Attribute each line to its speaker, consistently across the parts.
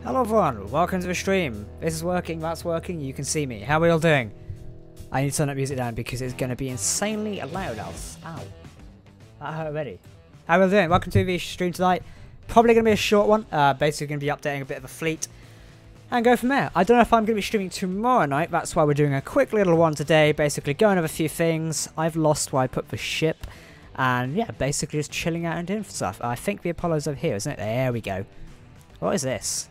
Speaker 1: Hello everyone, welcome to the stream. This is working, that's working, you can see me. How are we all doing? I need to turn that music down because it's going to be insanely loud else. Ow. That hurt already. How are we all doing? Welcome to the stream tonight. Probably going to be a short one. Basically going to be updating a bit of a fleet. And go from there. I don't know if I'm going to be streaming tomorrow night. That's why we're doing a quick little one today. Basically going over a few things. I've lost where I put the ship. And yeah, basically just chilling out and doing stuff. I think the Apollo's over here, isn't it? There we go. What is this?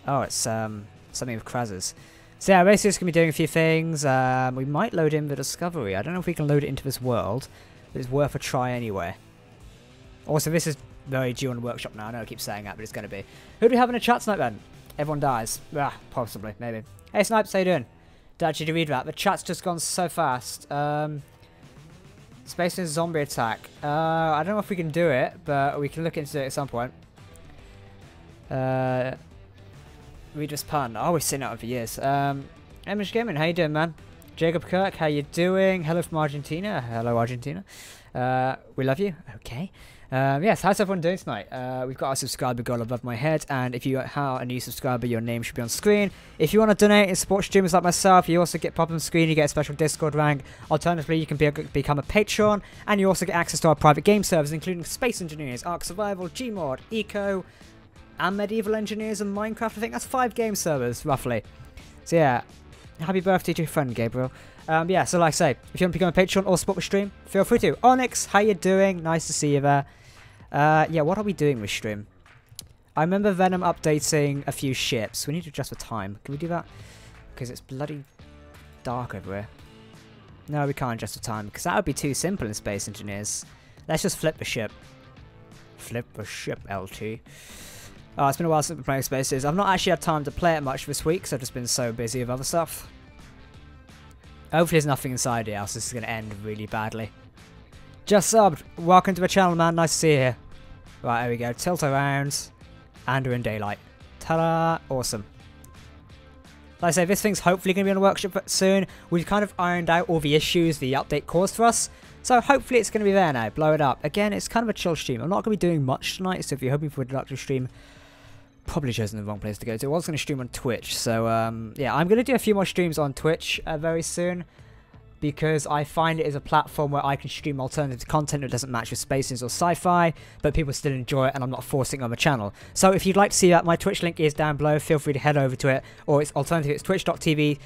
Speaker 1: Oh, it's something with Krazzers. So yeah, basically just going to be doing a few things. We might load in the Discovery. I don't know if we can load it into this world, but it's worth a try anyway. Also, this is very due on the workshop now. I know I keep saying that, but it's going to be. Who do we have in the chat tonight then? Everyone dies. Ah, possibly, maybe. Hey Snipes, how you doing? Did actually read that. The chat's just gone so fast. Space and zombie attack. I don't know if we can do it, but we can look into it at some point. Reader's pun. Oh, we've seen that over years. Emish Gaming, how you doing, man? Jacob Kirk, how you doing? Hello from Argentina. Hello, Argentina. We love you. Okay. Yes, how's everyone doing tonight? We've got our subscriber goal above my head, and if you are a new subscriber, your name should be on screen. If you want to donate and support streamers like myself, you also get pop on screen, you get a special Discord rank. Alternatively, you can become a Patreon, and you also get access to our private game servers, including Space Engineers, Ark Survival, Gmod, Eco, and Medieval Engineers and Minecraft. I think that's 5 game servers, roughly. So yeah, happy birthday to your friend, Gabriel. Yeah, so like I say, if you want to become a Patreon or support the stream, feel free to. Onyx, how you doing? Nice to see you there. Yeah, what are we doing with stream? I remember Venom updating a few ships. We need to adjust the time. Can we do that? Because it's bloody dark over here. No, we can't adjust the time, because that would be too simple in Space Engineers. Let's just flip the ship. Flip the ship, LT. Oh, it's been a while since I've been playing Spaces. I've not actually had time to play it much this week, so I've just been so busy with other stuff. Hopefully there's nothing inside here, else this is going to end really badly. Just subbed. Welcome to the channel, man. Nice to see you here. Right, there we go. Tilt around. And we're in daylight. Ta-da! Awesome. Like I say, this thing's hopefully going to be on the workshop soon. We've kind of ironed out all the issues the update caused for us. So hopefully it's going to be there now. Blow it up. Again, it's kind of a chill stream. I'm not going to be doing much tonight, so if you're hoping for a deductive stream, probably chosen the wrong place to go to. I was going to stream on Twitch, so yeah, I'm going to do a few more streams on Twitch very soon, because I find it is a platform where I can stream alternative content that doesn't match with Spaces or sci-fi, but people still enjoy it, and I'm not forcing it on the channel. So if you'd like to see that, my Twitch link is down below. Feel free to head over to it, or it's alternative. It's twitch.tv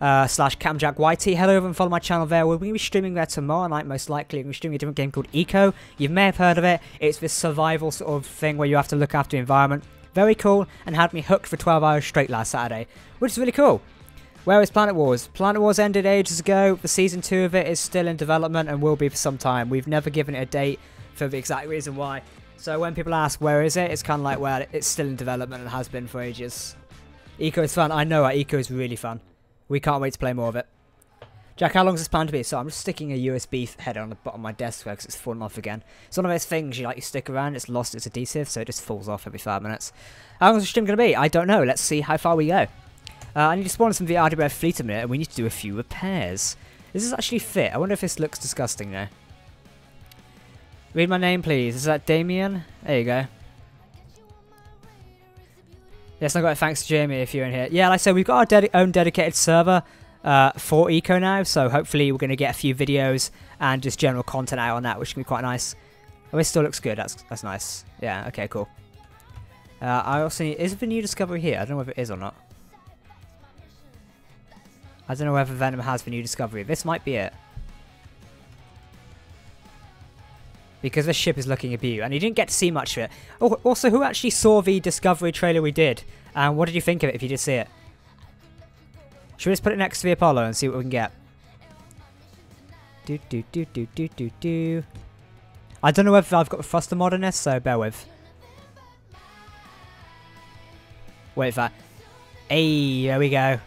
Speaker 1: /CamjackYT. Head over and follow my channel there. We're going to be streaming there tomorrow night, most likely. We're going to be streaming a different game called Eco. You may have heard of it. It's this survival sort of thing where you have to look after the environment. Very cool, and had me hooked for 12 hours straight last Saturday, which is really cool. Where is Planet Wars? Planet Wars ended ages ago. The season 2 of it is still in development and will be for some time. We've never given it a date for the exact reason why. So when people ask where is it, it's kind of like, well, it's still in development and has been for ages. Eco is fun. I know it. Eco is really fun. We can't wait to play more of it. Jack, how long is this planned to be? So I'm just sticking a USB header on the bottom of my desk because it's fallen off again. It's one of those things you stick around, it's lost its adhesive, so it just falls off every 5 minutes. How long is the stream going to be? I don't know. Let's see how far we go. I need to spawn some of the RDBF fleet a minute, and we need to do a few repairs. Does this actually fit? I wonder if this looks disgusting now. Read my name, please. Is that Damien? There you go. Yes, I got it. Thanks to Jamie if you're in here. Yeah, like I said, we've got our own dedicated server for Eco now, so hopefully we're going to get a few videos and just general content out on that, which can be quite nice. Oh, it still looks good. That's nice. Yeah, okay, cool. I also need... Is the new Discovery here? I don't know whether it is or not. I don't know whether Venom has the new Discovery. This might be it. Because this ship is looking at you, and you didn't get to see much of it. Oh, also, who actually saw the Discovery trailer we did? And what did you think of it if you did see it? Should we just put it next to the Apollo and see what we can get? Do. I don't know whether I've got the thruster mod in this, so bear with. Wait for that. Hey, there we go.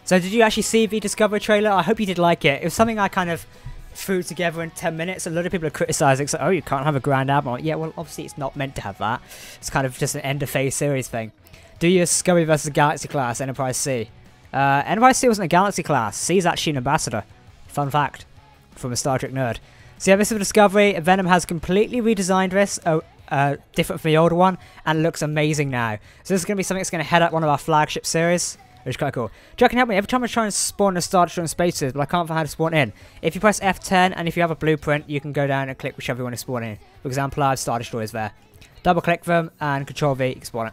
Speaker 1: So did you actually see the Discovery trailer? I hope you did like it. It was something I kind of threw together in 10 minutes. A lot of people are criticising, so, oh, you can't have a Grand Admiral. Yeah, well, obviously it's not meant to have that. It's kind of just an end-of-phase series thing. Do you Discovery versus Galaxy class, Enterprise C? Enterprise C wasn't a Galaxy class. C is actually an ambassador. Fun fact from a Star Trek nerd. So yeah, this is a Discovery. Venom has completely redesigned this different from the older one, and it looks amazing now. So this is going to be something that's going to head up one of our flagship series, which is quite cool. Jack can help me. Every time I try and spawn a Star Destroyer in spaces, but I can't find how to spawn in. If you press F10, and if you have a blueprint, you can go down and click whichever you want to spawn in. For example, I have Star Destroyers there. Double click them, and Control V, you can spawn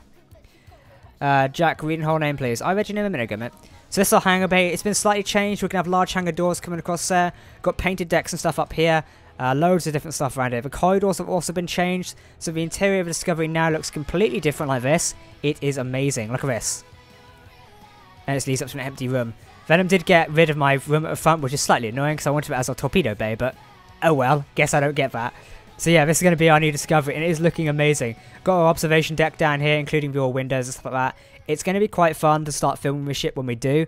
Speaker 1: it. Jack, read the whole name, please. I read your name a minute ago, mate. So this is our hangar bay. It's been slightly changed. We're going to have large hangar doors coming across there. Got painted decks and stuff up here. Loads of different stuff around here. The corridors have also been changed. So the interior of Discovery now looks completely different like this. It is amazing. Look at this. And it leads up to an empty room. Venom did get rid of my room at the front, which is slightly annoying because I wanted it as a torpedo bay. But oh well. Guess I don't get that. So yeah, this is going to be our new Discovery. And it is looking amazing. Got our observation deck down here, including the all windows and stuff like that. It's going to be quite fun to start filming the ship when we do.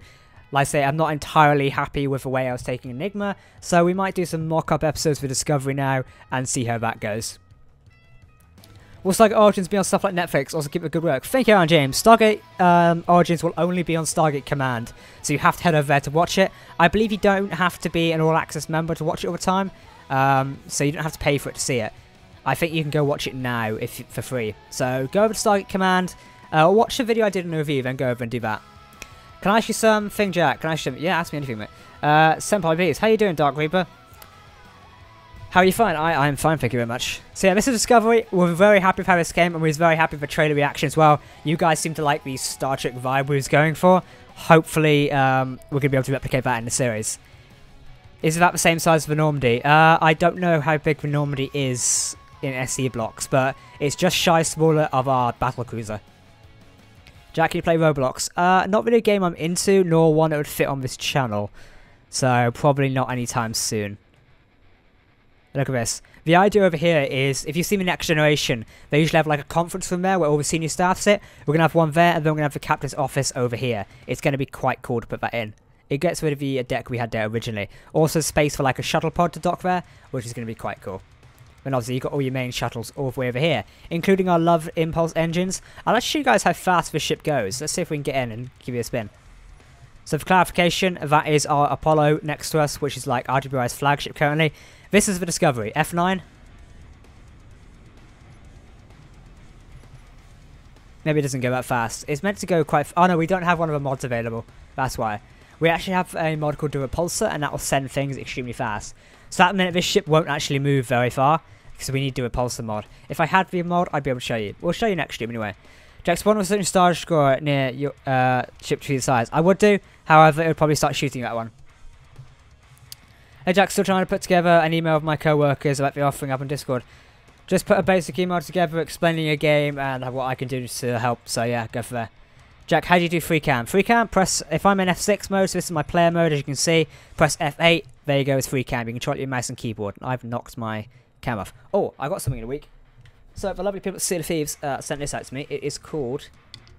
Speaker 1: Like I say, I'm not entirely happy with the way I was taking Enigma, so we might do some mock-up episodes for Discovery now and see how that goes. Will Stargate Origins be on stuff like Netflix? Also keep up the good work. Thank you, Aaron James. Stargate Origins will only be on Stargate Command, so you have to head over there to watch it. I believe you don't have to be an all-access member to watch it all the time, so you don't have to pay for it to see it. I think you can go watch it now for free. So go over to Stargate Command. Watch the video I did in the review, then go over and do that. Can I ask you something, Jack? Can I ask you something? Yeah, ask me anything, mate. Senpai Bees, how you doing, Dark Reaper? How are you fine? I'm fine, thank you very much. So yeah, this is Discovery. We're very happy with how this came, and we're very happy with the trailer reaction as well. You guys seem to like the Star Trek vibe we was going for. Hopefully, we're going to be able to replicate that in the series. Is it about the same size as the Normandy? I don't know how big the Normandy is in SE blocks, but it's just shy smaller of our battlecruiser. Jack, can you play Roblox? Not really a game I'm into, nor one that would fit on this channel. So, probably not anytime soon. Look at this. The idea over here is, if you see the Next Generation, they usually have like a conference room there where all the senior staff sit. We're going to have one there, and then we're going to have the captain's office over here. It's going to be quite cool to put that in. It gets rid of the deck we had there originally. Also space for like a shuttle pod to dock there, which is going to be quite cool. And obviously you've got all your main shuttles all the way over here, including our loved impulse engines. I'll let show you guys how fast this ship goes. Let's see if we can get in and give you a spin. So for clarification, that is our Apollo next to us, which is like RWI's flagship currently. This is the Discovery. F9. Maybe it doesn't go that fast. It's meant to go quite... Oh no, we don't have one of the mods available. That's why. We actually have a mod called the Repulsor, and that will send things extremely fast. So at the minute, this ship won't actually move very far, because we need to do a Repulsor mod. If I had the mod, I'd be able to show you. We'll show you next stream anyway. Jack, spawn with a certain Star Destroyer near your ship to the size. I would do, however, it would probably start shooting that one. Hey Jack, still trying to put together an email with my co-workers about the offering up on Discord. Just put a basic email together explaining your game and what I can do to help. So yeah, go for there. Jack, how do you do free cam? Free cam, press, if I'm in F6 mode, so this is my player mode, as you can see, press F8, there you go, it's free cam. You control your mouse and keyboard. I've knocked my cam off. Oh, I got something in a week. So the lovely people at Sea of Thieves sent this out to me. It is called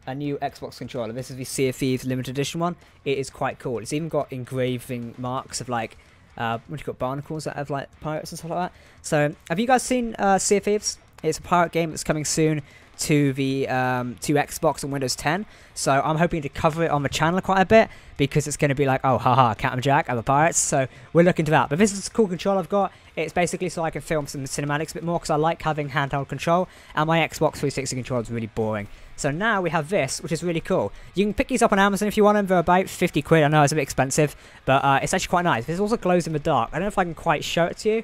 Speaker 1: a new Xbox controller. This is the Sea of Thieves limited edition one. It is quite cool. It's even got engraving marks of like, what do you got, barnacles that have like pirates and stuff like that. So, have you guys seen Sea of Thieves? It's a pirate game that's coming soon to the to Xbox and Windows 10. So I'm hoping to cover it on the channel quite a bit, because it's going to be like, oh haha, Captain Jack, I'm a pirate. So we're looking to that. But this is a cool control I've got. It's basically so I can film some cinematics a bit more, because I like having handheld control, and my Xbox 360 controller is really boring. So now we have this, which is really cool. You can pick these up on Amazon if you want them. They're about 50 quid. I know it's a bit expensive, but it's actually quite nice. This also glows in the dark. I don't know if I can quite show it to you,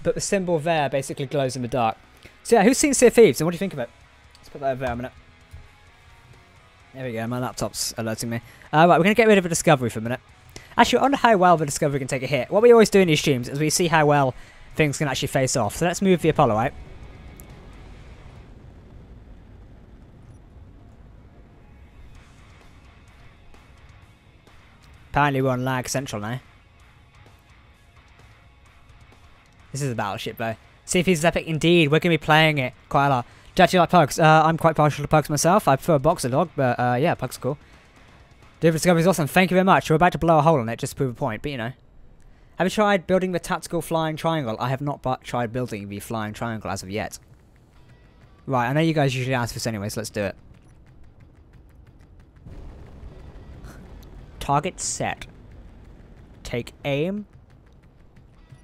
Speaker 1: but the symbol there basically glows in the dark. So yeah, who's seen Sea of Thieves, and what do you think of it? Let's put that over there a minute. There we go, my laptop's alerting me. Right, we're going to get rid of the Discovery for a minute. Actually, I wonder how well the Discovery can take a hit. What we always do in these streams is we see how well things can actually face off. So let's move the Apollo out. Apparently we're on lag central now. This is a battleship though. Sea of Thieves is epic indeed. We're going to be playing it quite a lot. Do you actually like pugs? I'm quite partial to pugs myself. I prefer a boxer dog, but yeah, pugs are cool. Dude, Discovery is awesome. Thank you very much. We're about to blow a hole in it just to prove a point, but you know. Have you tried building the tactical flying triangle? I have not tried building the flying triangle as of yet. Right, I know you guys usually ask this anyway, so let's do it. Target set. Take aim.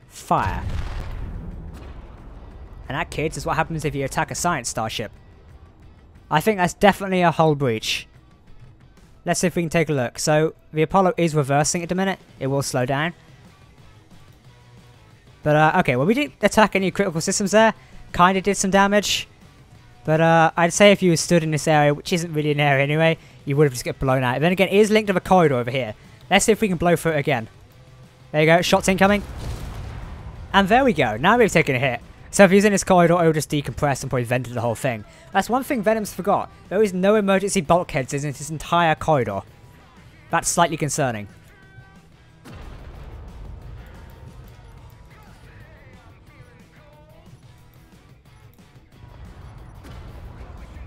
Speaker 1: Fire. And that, kids, is what happens if you attack a science starship. I think that's definitely a hull breach. Let's see if we can take a look. So, the Apollo is reversing at the minute. It will slow down. But, okay, well, we didn't attack any critical systems there. Kind of did some damage. But, I'd say if you stood in this area, which isn't really an area anyway, you would have just get blown out. Then again, it is linked to the corridor over here. Let's see if we can blow through it again. There you go. Shots incoming. And there we go. Now we've taken a hit. So if he's in his corridor, it'll just decompress and probably vented the whole thing. That's one thing Venom's forgot. There is no emergency bulkheads in this entire corridor. That's slightly concerning.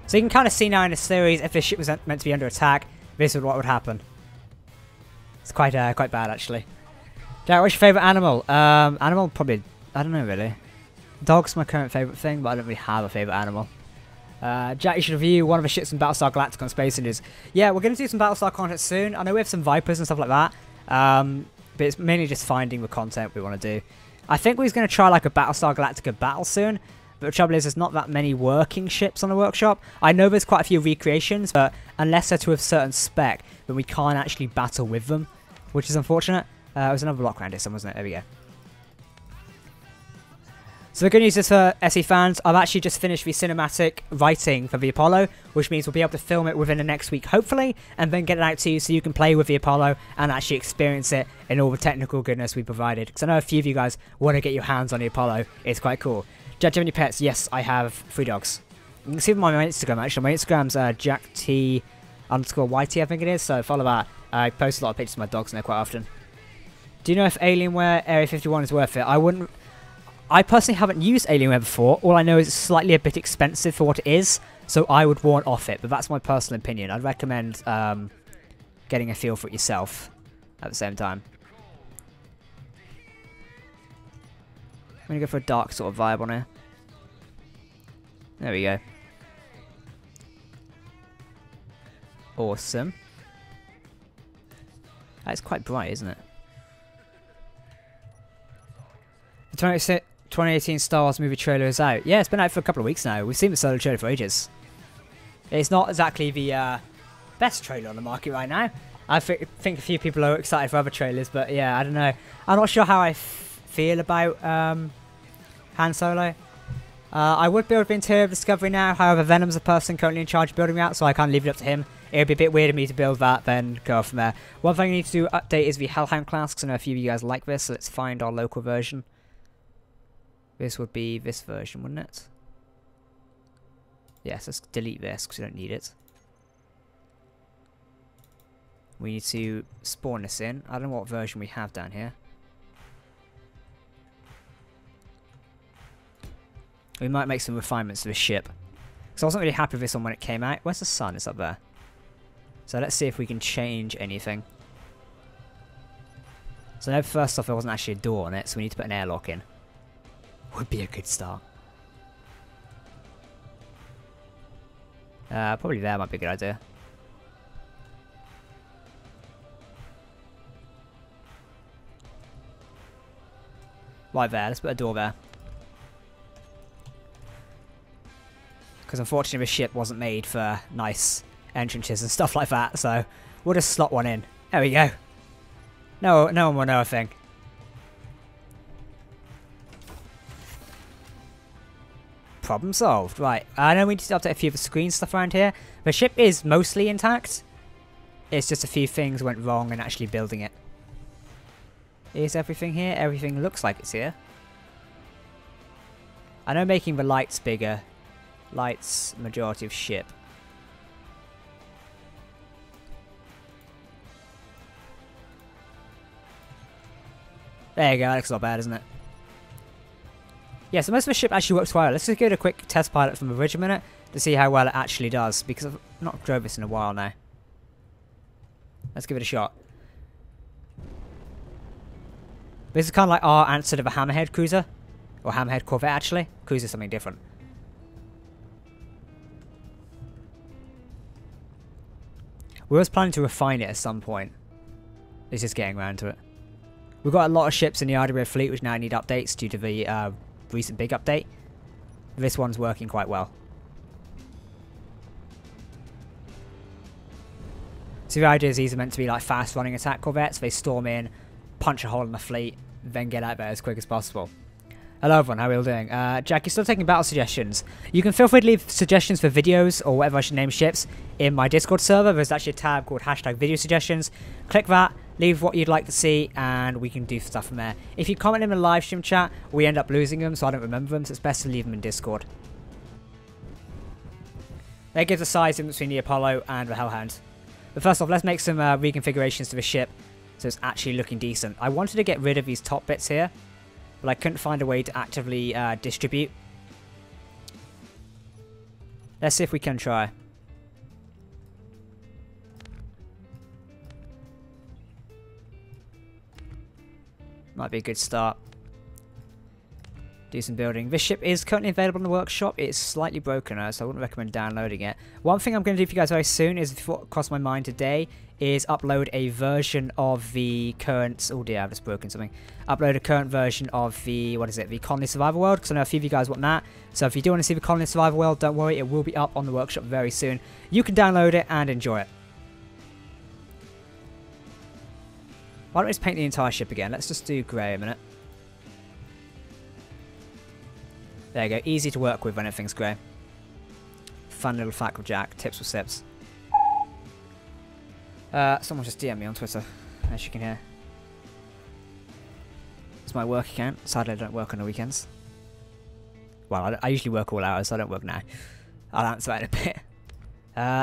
Speaker 1: So you can kind of see now in the series, if this ship was meant to be under attack, this is what would happen. It's quite bad, actually. Jack, what's your favourite animal? Animal, probably, I don't know, really. Dog's my current favourite thing, but I don't really have a favourite animal. Jack, you should review one of the ships in Battlestar Galactica on Space News. Yeah, we're going to do some Battlestar content soon. I know we have some Vipers and stuff like that. But it's mainly just finding the content we want to do. I think we're going to try like a Battlestar Galactica battle soon. But the trouble is, there's not that many working ships on the workshop. I know there's quite a few recreations, but unless they're to a certain spec, then we can't actually battle with them, which is unfortunate. There was another block around here, wasn't it? There we go. So the good news is for SE fans, I've actually just finished the cinematic writing for the Apollo, which means we'll be able to film it within the next week, hopefully, and then get it out to you so you can play with the Apollo and actually experience it in all the technical goodness we provided. Because I know a few of you guys want to get your hands on the Apollo. It's quite cool. Jack, do you have any pets? Yes, I have 3 dogs. You can see them on my Instagram, actually. My Instagram's JackT_YT, I think it is, so follow that. I post a lot of pictures of my dogs in there quite often. Do you know if Alienware Area 51 is worth it? I personally haven't used Alienware before. All I know is it's slightly a bit expensive for what it is, so I would warn off it, but that's my personal opinion. I'd recommend getting a feel for it yourself at the same time. I'm going to go for a dark sort of vibe on here. There we go. Awesome. That's quite bright, isn't it? The 2018 Star Wars movie trailer is out. Yeah, it's been out for a couple of weeks now. We've seen the solo trailer for ages. It's not exactly the best trailer on the market right now. I think a few people are excited for other trailers, but yeah, I don't know. I'm not sure how I feel about Han Solo. I would build the interior of Discovery now, however Venom's the person currently in charge of building that, so I can't leave it up to him. It would be a bit weird of me to build that, then go from there. One thing I need to do update is the Hellhound class, because I know a few of you guys like this, so let's find our local version. This would be this version, wouldn't it? Yes, let's delete this, because we don't need it. We need to spawn this in. I don't know what version we have down here. We might make some refinements to the ship. Because I wasn't really happy with this one when it came out. Where's the sun? It's up there. So let's see if we can change anything. So no, first off, there wasn't actually a door on it, so we need to put an airlock in. Would be a good start. Probably there might be a good idea. Right there, let's put a door there. Because unfortunately the ship wasn't made for nice entrances and stuff like that, so we'll just slot one in. There we go. No one will know a thing. Problem solved. Right, I know we need to update a few of the screen stuff around here. The ship is mostly intact. It's just a few things went wrong in actually building it. Is everything here? Everything looks like it's here. I know making the lights bigger. Lights, majority of ship. There you go, that looks not bad, isn't it? Yeah, so most of the ship actually works well. Let's just give it a quick test pilot from the bridge a minute to see how well it actually does, because I've not drove this in a while now. Let's give it a shot. This is kind of like our answer to the Hammerhead cruiser. Or Hammerhead Corvette, actually. Cruiser is something different. We was planning to refine it at some point. It's just getting around to it. We've got a lot of ships in the RWA fleet which now need updates due to the recent big update. This one's working quite well. So the idea is these are meant to be like fast running attack corvettes. They storm in, punch a hole in the fleet, then get out there as quick as possible. Hello everyone, how are we all doing? Jack, you're still taking battle suggestions. You can feel free to leave suggestions for videos or whatever I should name ships in my Discord server. There's actually a tab called #video suggestions. Click that, leave what you'd like to see, and we can do stuff from there. If you comment in the live stream chat, we end up losing them, so I don't remember them, so it's best to leave them in Discord. That gives a size in between the Apollo and the Hellhound. But first off, let's make some reconfigurations to the ship so it's actually looking decent. I wanted to get rid of these top bits here, but I couldn't find a way to actively distribute. Let's see if we can try. Might be a good start. Do some building. This ship is currently available in the workshop. It's slightly broken, so I wouldn't recommend downloading it. One thing I'm going to do for you guys very soon is, what crossed my mind today, is upload a version of the current... Oh dear, I've just broken something. Upload a current version of the... What is it? The Colony Survival World, because I know a few of you guys want that. So if you do want to see the Colony Survival World, don't worry, it will be up on the workshop very soon. You can download it and enjoy it. Why don't we just paint the entire ship again? Let's just do grey a minute. There you go. Easy to work with when everything's grey. Fun little fact with Jack. Tips with sips. Someone just DM'd me on Twitter, as you can hear. It's my work account. Sadly, I don't work on the weekends. Well, I usually work all hours, so I don't work now. I'll answer that in a bit.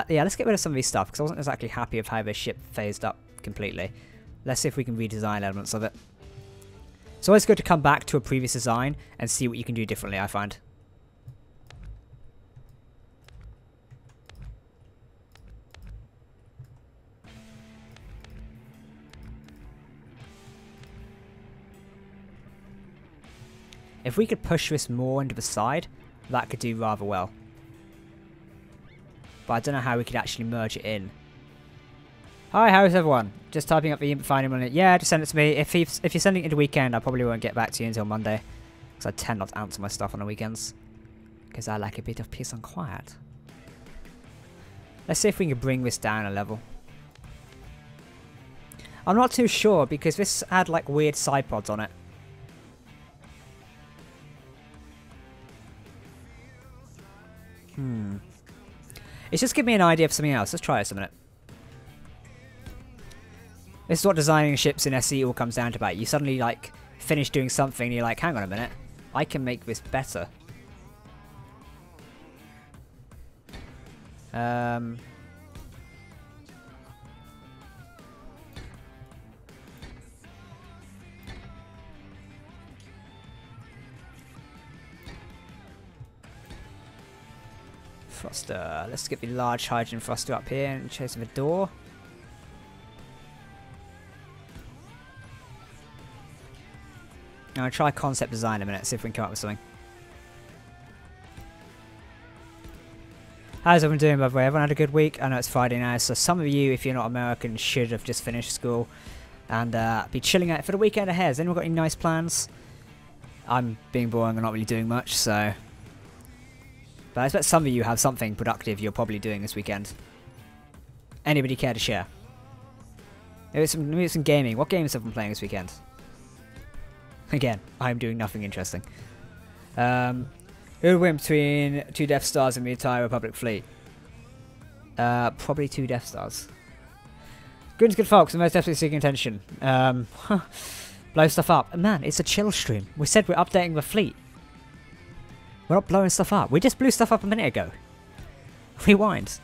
Speaker 1: Yeah, let's get rid of some of these stuff, because I wasn't exactly happy with how this ship phased up completely. Let's see if we can redesign elements of it. It's always good to come back to a previous design and see what you can do differently, I find. If we could push this more into the side, that could do rather well. But I don't know how we could actually merge it in. Hi, how's everyone? Just typing up the final minute. Yeah, just send it to me. If you're sending it to the weekend, I probably won't get back to you until Monday. Because I tend not to answer my stuff on the weekends. Because I like a bit of peace and quiet. Let's see if we can bring this down a level. I'm not too sure because this had like weird side pods on it. It's just giving me an idea of something else. Let's try this a minute. This is what designing ships in SE all comes down to about. You suddenly like finish doing something and you're like, hang on a minute, I can make this better. Thruster. Let's get the large hydrogen thruster up here and chase the door. I'm going to try concept design in a minute, see if we can come up with something. How's everyone doing, by the way? Everyone had a good week? I know it's Friday now, so some of you, if you're not American, should have just finished school and be chilling out for the weekend ahead. Has anyone got any nice plans? I'm being boring and not really doing much, so... But I expect some of you have something productive you're probably doing this weekend. Anybody care to share? Maybe some gaming. What games have been playing this weekend? Again, I'm doing nothing interesting. Who would win between 2 Death Stars and the entire Republic fleet? Probably 2 Death Stars. Good's good, folks. I'm most definitely seeking attention. Blow stuff up. Man, it's a chill stream. We said we're updating the fleet. We're not blowing stuff up. We just blew stuff up a minute ago. Rewind.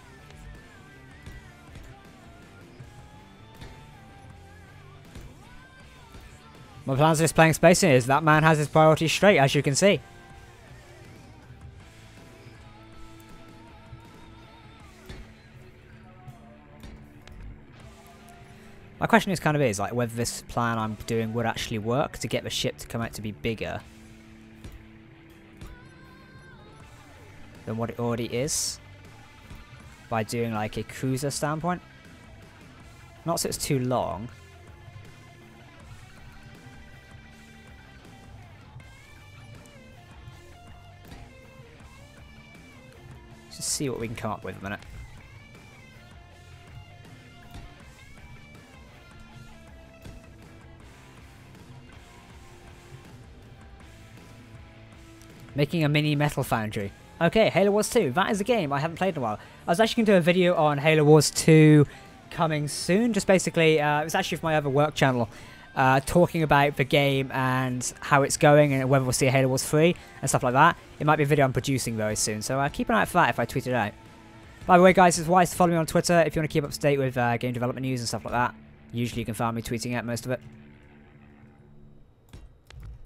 Speaker 1: My plans are just playing Space Invaders. That man has his priorities straight, as you can see. My question is like whether this plan I'm doing would actually work to get the ship to come out to be bigger than what it already is by doing like a cruiser standpoint. Not so it's too long. Just see what we can come up with a minute. Making a mini metal foundry. Okay, Halo Wars 2. That is a game I haven't played in a while. I was actually going to do a video on Halo Wars 2 coming soon. Just basically, it was actually for my other work channel. Talking about the game and how it's going and whether we'll see a Halo Wars 3 and stuff like that. It might be a video I'm producing very soon, so keep an eye out for that if I tweet it out. By the way, guys, it's wise to follow me on Twitter if you want to keep up to date with game development news and stuff like that. Usually you can find me tweeting out most of it.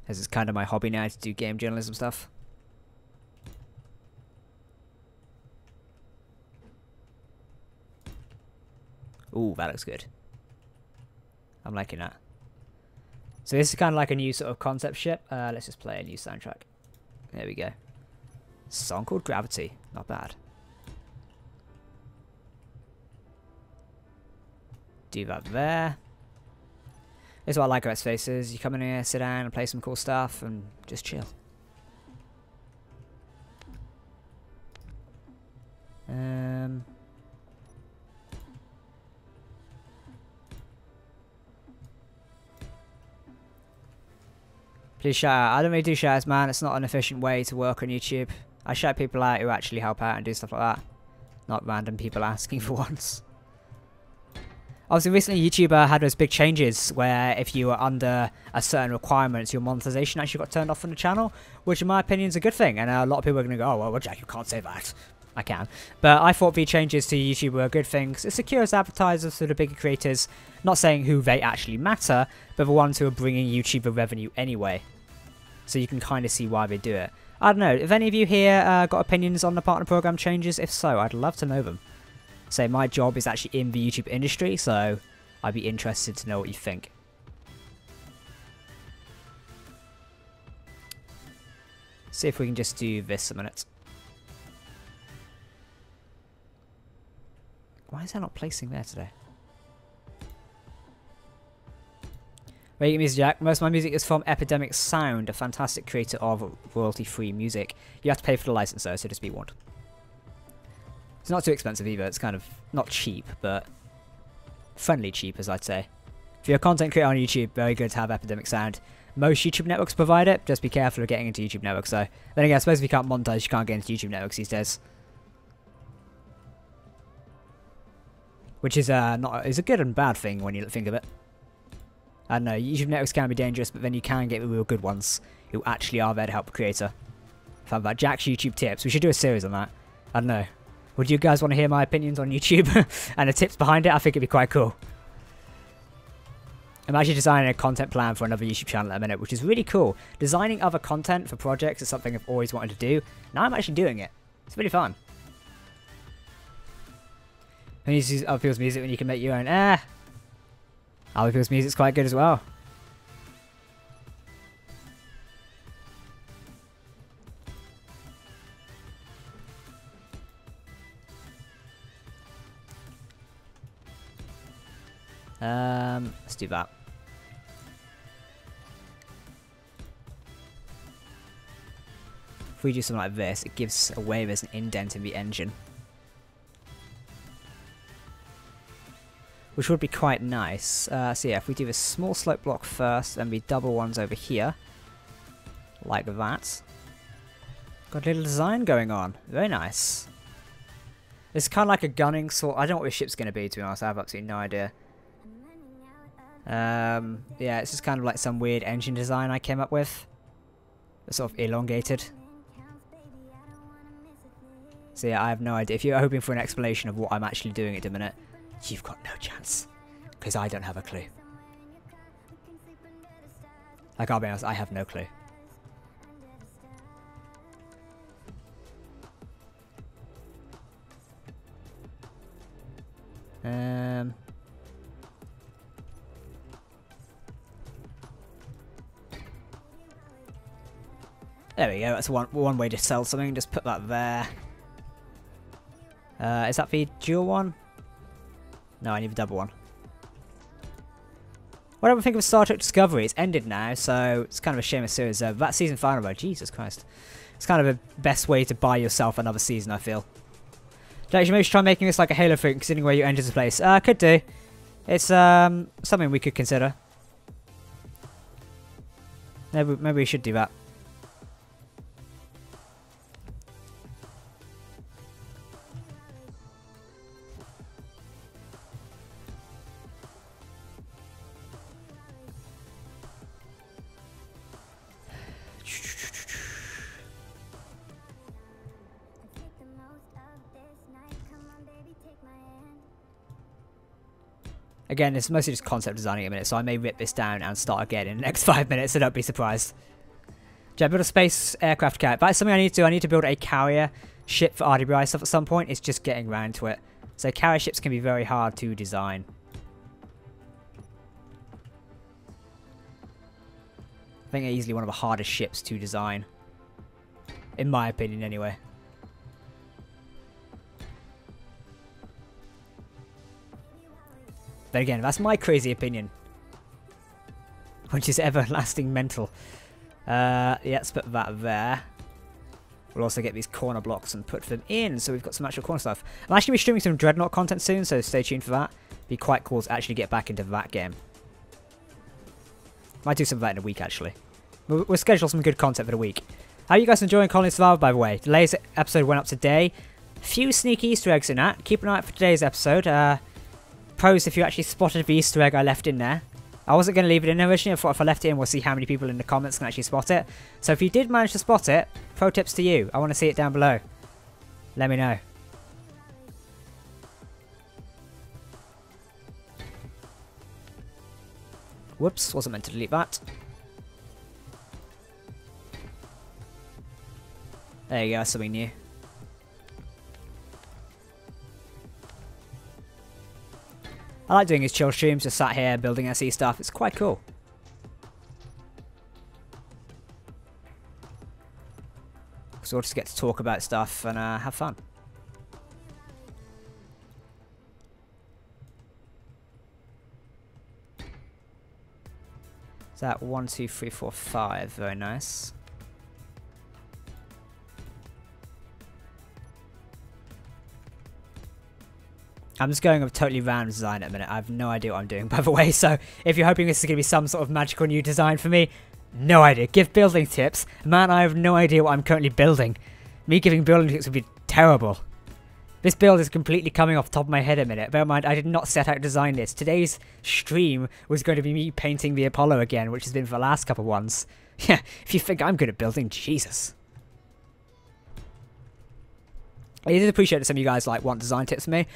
Speaker 1: As it's kind of my hobby now to do game journalism stuff. Ooh, that looks good. I'm liking that. So this is kind of like a new sort of concept ship. Let's just play a new soundtrack. There we go. Song called Gravity. Not bad. Do that there. This is what I like about Spaces. You come in here, sit down and play some cool stuff and just chill. Please shout out. I don't really do shouts, man. It's not an efficient way to work on YouTube. I shout people out who actually help out and do stuff like that. Not random people asking for once. Obviously, recently YouTube had those big changes where if you were under a certain requirements, your monetization actually got turned off from the channel, which in my opinion is a good thing. And a lot of people are going to go, oh, well, Jack, you can't say that. I can. But I thought the changes to YouTube were a good thing. It secures advertisers for the bigger creators, not saying who they actually matter, but the ones who are bringing YouTube the revenue anyway. So you can kind of see why they do it. I don't know, if any of you here got opinions on the partner program changes, if so, I'd love to know them. So my job is actually in the YouTube industry, so I'd be interested to know what you think. See if we can just do this a minute. Why is that not placing there today? Where you get music, Jack? Most of my music is from Epidemic Sound, a fantastic creator of royalty-free music. You have to pay for the license though, so just be warned. It's not too expensive either. It's kind of not cheap, but friendly cheap, as I'd say. If you're a content creator on YouTube, very good to have Epidemic Sound. Most YouTube networks provide it. Just be careful of getting into YouTube networks, though. Then again, I suppose if you can't monetize, you can't get into YouTube networks these days. Which is is a good and bad thing when you think of it. I don't know, YouTube networks can be dangerous, but then you can get the real good ones who actually are there to help the creator. Found about Jack's YouTube tips. We should do a series on that. I don't know. Would you guys want to hear my opinions on YouTube and the tips behind it? I think it'd be quite cool. I'm actually designing a content plan for another YouTube channel at the minute, which is really cool. Designing other content for projects is something I've always wanted to do. Now I'm actually doing it. It's really fun. And you use other people's music when you can make your own. Other people's music's quite good as well. Let's do that. If we do something like this, it gives away there's an indent in the engine. Which would be quite nice. So yeah, if we do the small slope block first, and the double ones over here. Like that. Got a little design going on. Very nice. It's kind of like a gunning sort. I don't know what this ship's going to be, to be honest. I have absolutely no idea. Yeah, it's just kind of like some weird engine design I came up with. It's sort of elongated. So yeah, I have no idea. If you're hoping for an explanation of what I'm actually doing at the minute, you've got no chance. Because I don't have a clue. Like, I'll be honest, I have no clue. There we go, that's one way to sell something, just put that there. Is that the dual one? No, I need the double one. What do I think of Star Trek Discovery? It's ended now, so it's kind of a shame a series over. That season final, though, Jesus Christ. It's kind of the best way to buy yourself another season, I feel. Jack, you maybe should try making this like a Halo fruit, considering where you entered the place. Could do. It's something we could consider. Maybe we should do that. Again, it's mostly just concept designing at a minute, so I may rip this down and start again in the next 5 minutes, so don't be surprised. Did I build a space aircraft carrier? That's something I need to do. I need to build a carrier ship for RDBI stuff at some point. It's just getting around to it. So carrier ships can be very hard to design. I think they're easily one of the hardest ships to design. In my opinion, anyway. But again, that's my crazy opinion. Which is everlasting mental. Yeah, let's put that there. We'll also get these corner blocks and put them in, so we've got some actual corner stuff. I'm actually going to be streaming some Dreadnought content soon, so stay tuned for that. Be quite cool to actually get back into that game. Might do some of that in a week, actually. We'll schedule some good content for the week. How are you guys enjoying Colony Survival, by the way? The latest episode went up today. A few sneaky Easter eggs in that. Keep an eye out for today's episode. Pros if you actually spotted the Easter egg I left in there. I wasn't going to leave it in originally. I thought if I left it in, we'll see how many people in the comments can actually spot it. So if you did manage to spot it, pro tips to you. I want to see it down below. Let me know. Whoops, wasn't meant to delete that. There you go, something new. I like doing his chill streams, just sat here building SE stuff. It's quite cool. So we'll just get to talk about stuff and have fun. Is that 1, 2, 3, 4, 5? Very nice. I'm just going with totally random design at a minute. I have no idea what I'm doing, by the way. So if you're hoping this is going to be some sort of magical new design for me, no idea. Give building tips. Man, I have no idea what I'm currently building. Me giving building tips would be terrible. This build is completely coming off the top of my head a minute. Bear in mind, I did not set out to design this. Today's stream was going to be me painting the Apollo again, which has been for the last couple ones. Yeah, if you think I'm good at building, Jesus. I did appreciate that some of you guys like want design tips from me.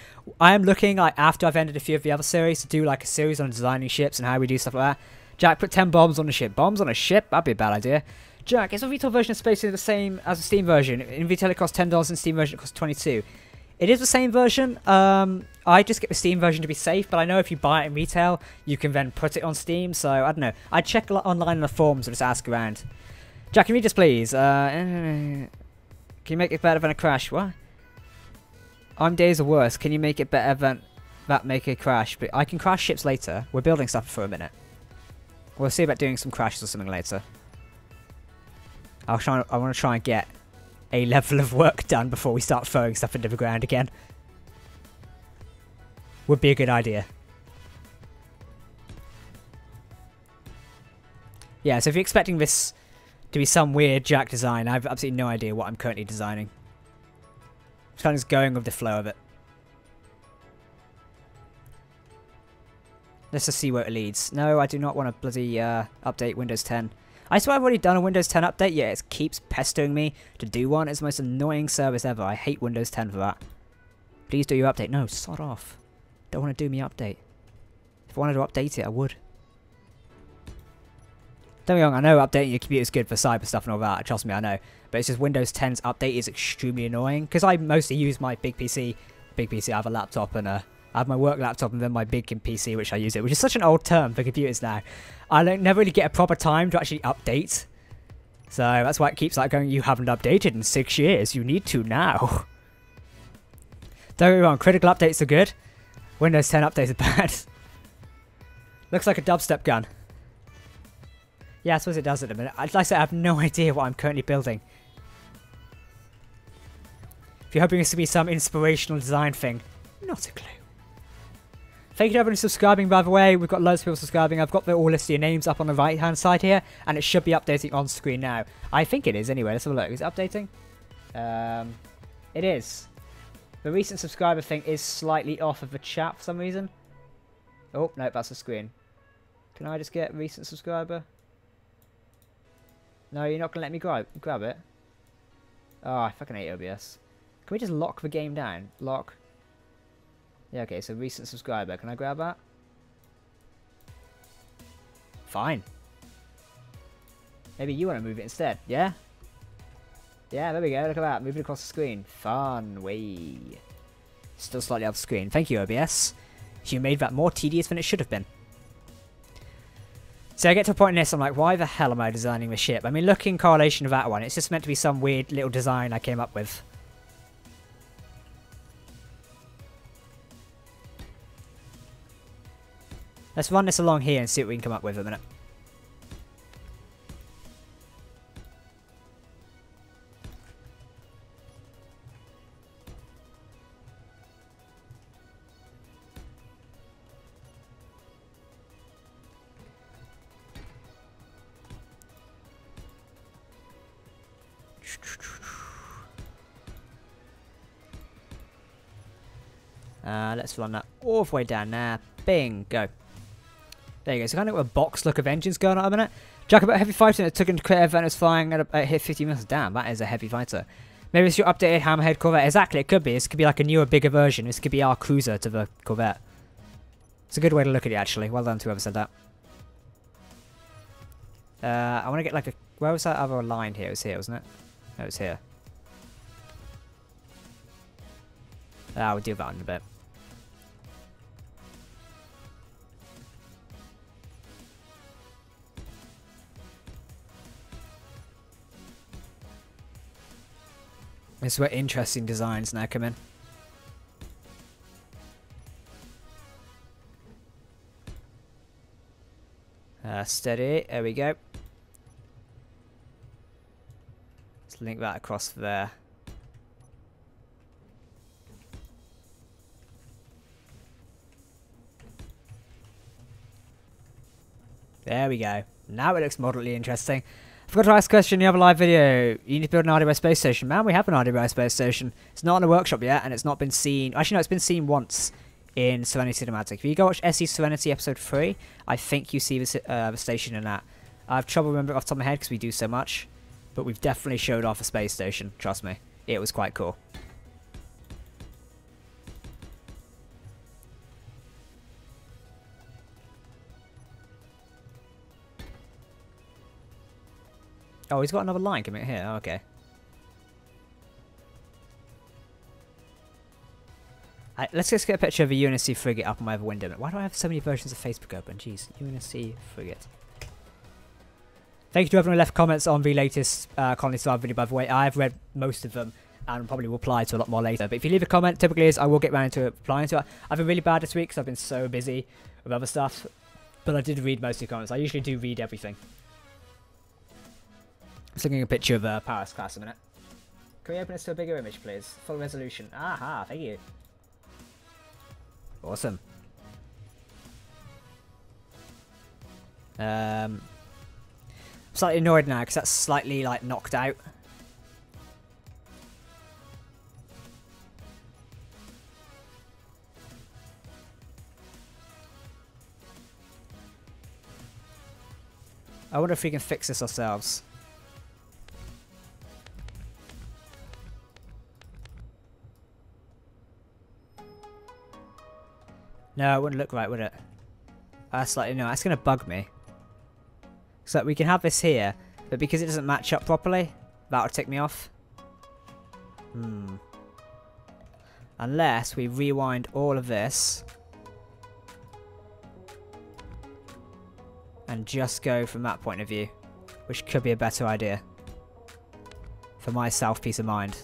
Speaker 1: I am looking, like, after I've ended a few of the other series, to do like a series on designing ships and how we do stuff like that. Jack, put 10 bombs on a ship. Bombs on a ship? That'd be a bad idea. Jack, is the VTOL version of Space the same as the Steam version? In VTOL it costs $10, in Steam version it costs $22. It is the same version. I just get the Steam version to be safe, but I know if you buy it in retail, you can then put it on Steam, so I don't know. I'd check online on the forums and just ask around. Jack, can you just please? Can you make it better than a crash? What? I'm days are worse. Can you make it better than that make a crash? But I can crash ships later. We're building stuff for a minute. We'll see about doing some crashes or something later. I want to try and get a level of work done before we start throwing stuff into the ground again. Would be a good idea. Yeah, so if you're expecting this to be some weird Jack design, I have absolutely no idea what I'm currently designing. Just kind of just going with the flow of it. Let's just see where it leads. No, I do not want to bloody update Windows 10. I swear I've already done a Windows 10 update, yet it keeps pestering me to do one. It's the most annoying service ever. I hate Windows 10 for that. Please do your update. No, sod off. Don't want to do me update. If I wanted to update it, I would. Don't get me wrong, I know updating your computer is good for cyber stuff and all that. Trust me, I know. But it's just Windows 10's update is extremely annoying. Because I mostly use my big PC. Big PC, I have a laptop and I have my work laptop and then my big PC, which I use it. Which is such an old term for computers now. I don't never really get a proper time to actually update. So that's why it keeps like going, you haven't updated in 6 years. You need to now. Don't get me wrong, critical updates are good. Windows 10 updates are bad. Looks like a dubstep gun. Yeah, I suppose it does at the minute. Like I said, I have no idea what I'm currently building. If If you're hoping this to be some inspirational design thing, not a clue. Thank you to everyone subscribing, by the way. We've got loads of people subscribing. I've got the all list of your names up on the right-hand side here, and it should be updating on screen now. I think it is anyway. Let's have a look. Is it updating? It is. The recent subscriber thing is slightly off of the chat for some reason. Oh, no, that's the screen. Can I just get recent subscriber? No, you're not going to let me grab it? Oh, I fucking hate OBS. Can we just lock the game down? Lock. Yeah, okay, so recent subscriber. Can I grab that? Fine. Maybe you want to move it instead, yeah? Yeah, there we go, look at that. Moving across the screen. Fun. Way. Still slightly off the screen. Thank you, OBS. You made that more tedious than it should have been. So I get to a point in this, I'm like, why the hell am I designing the ship? I mean, look in correlation with that one. It's just meant to be some weird little design I came up with. Let's run this along here and see what we can come up with in a minute. Let's run that all the way down there. Bing, go. There you go. So kind of a box look of engines going on a minute. Jack about heavy fighter that took into create event was flying at hit 50 miles. Damn, that is a heavy fighter. Maybe it's your updated Hammerhead Corvette. Exactly, it could be. This could be like a newer, bigger version. This could be our cruiser to the Corvette. It's a good way to look at it, actually. Well done to whoever said that. I want to get like a... Where was that other line here? It was here, wasn't it? No, it was here. We'll do that in a bit. This is where interesting designs now come in. Steady. There we go. Let's link that across there. There we go. Now it looks moderately interesting. I forgot to ask a question in the other live video. You need to build an RDY space station. Man, we have an RDY space station. It's not in the workshop yet, and it's not been seen... Actually, no, it's been seen once in Serenity Cinematic. If you go watch SE Serenity episode 3, I think you see the station in that. I have trouble remembering off the top of my head because we do so much. But we've definitely showed off a space station. Trust me. It was quite cool. Oh, he's got another line coming here. Oh, okay. Let's just get a picture of a UNSC frigate up on my other window. Why do I have so many versions of Facebook open? Jeez, UNSC frigate. Thank you to everyone who left comments on the latest Colony Star video, by the way. I've read most of them and probably will reply to a lot more later. But if you leave a comment, typically I will get around to replying to it. I've been really bad this week because I've been so busy with other stuff. But I did read most of the comments. I usually do read everything. I'm just looking at a picture of Paris class a minute. Can we open this to a bigger image, please? Full resolution. Aha, thank you. Awesome. I'm slightly annoyed now because that's slightly like knocked out. I wonder if we can fix this ourselves. No, it wouldn't look right, would it? Slightly, no, that's going to bug me. So we can have this here, but because it doesn't match up properly, that'll tick me off. Unless we rewind all of this. And just go from that point of view. Which could be a better idea. For my self-peace of mind.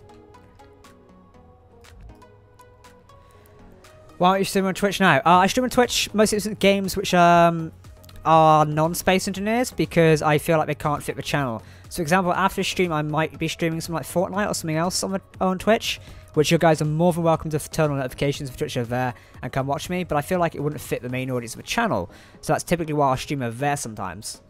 Speaker 1: Why aren't you streaming on Twitch now? I stream on Twitch mostly games which are non-space engineers because I feel like they can't fit the channel. So for example, after the stream I might be streaming some like Fortnite or something else on Twitch, which you guys are more than welcome to turn on notifications for Twitch over there and come watch me, but I feel like it wouldn't fit the main audience of the channel, so that's typically why I'll stream over there sometimes.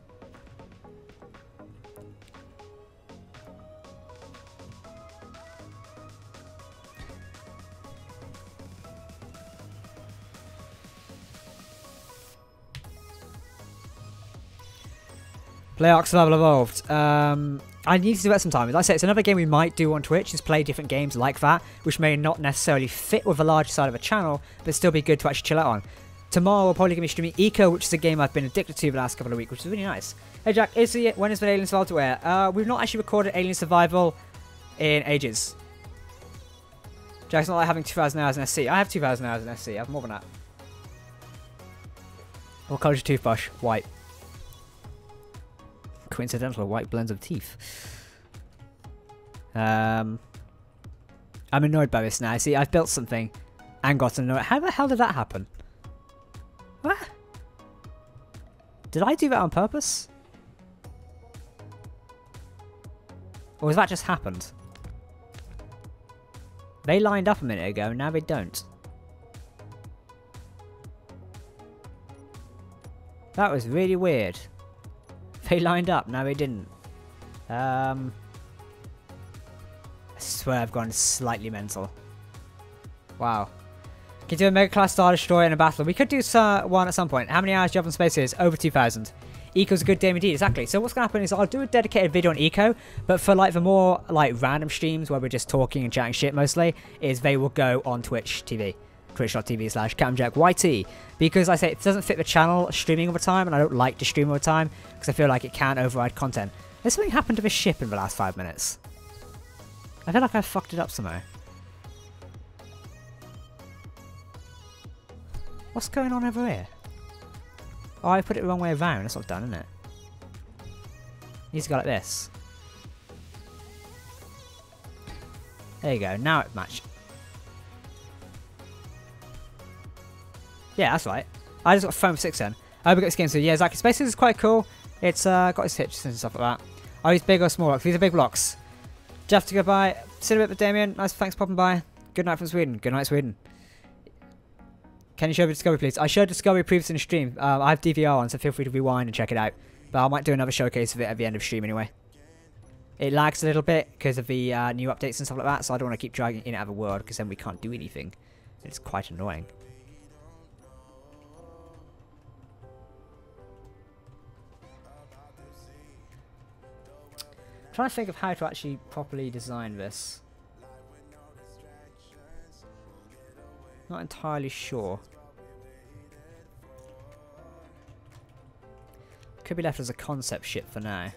Speaker 1: Play Ark Survival Evolved. I need to do that sometime. Like I say, it's another game we might do on Twitch, is play different games like that, which may not necessarily fit with the larger side of a channel, but still be good to actually chill out on. Tomorrow we're probably going to be streaming Eco, which is a game I've been addicted to the last couple of weeks, which is really nice. Hey Jack, when is the Alien Survival to air? We've not actually recorded Alien Survival in ages. Jack's not like having 2,000 hours in SC. I have 2,000 hours in SC. I have more than that. What colour is your toothbrush? White. Coincidental white blends of teeth. I'm annoyed by this now. See, I've built something and got annoyed. How the hell did that happen? What? Did I do that on purpose? Or has that just happened? They lined up a minute ago, now they don't. That was really weird. They lined up, now they didn't. I swear I've gone slightly mental. Wow. Can you do a Mega Class Star Destroyer in a battle? We could do one at some point. How many hours do you have on Space Series? Over 2,000. Eco's a good game indeed, exactly. So what's going to happen is I'll do a dedicated video on Eco, but for like the more like random streams where we're just talking and chatting shit mostly, is they will go on Twitch TV. Twitch.tv/CaptainJackYT, because I say it doesn't fit the channel streaming all the time, and I don't like to stream all the time because I feel like it can override content. There's something happened to this ship in the last 5 minutes. I feel like I fucked it up somehow. What's going on over here? Oh, I put it the wrong way around. That's not done, isn't it? It needs to go like this. There you go. Now it matched. Yeah, that's right. I just got phone 6 then. I hope we got this game soon. Yeah, exactly. Space is quite cool. It's got its hitches and stuff like that. Are these big or small blocks? These are big blocks. Jeff to go by. See you in a bit with Damien. Nice, thanks for popping by. Good night from Sweden. Good night, Sweden. Can you show me Discovery, please? I showed Discovery previously in the stream. I have DVR on, so feel free to rewind and check it out. But I might do another showcase of it at the end of stream anyway. It lags a little bit because of the new updates and stuff like that, so I don't want to keep dragging it in out of the world because then we can't do anything. It's quite annoying. I'm trying to think of how to actually properly design this. Not entirely sure. Could be left as a concept ship for now.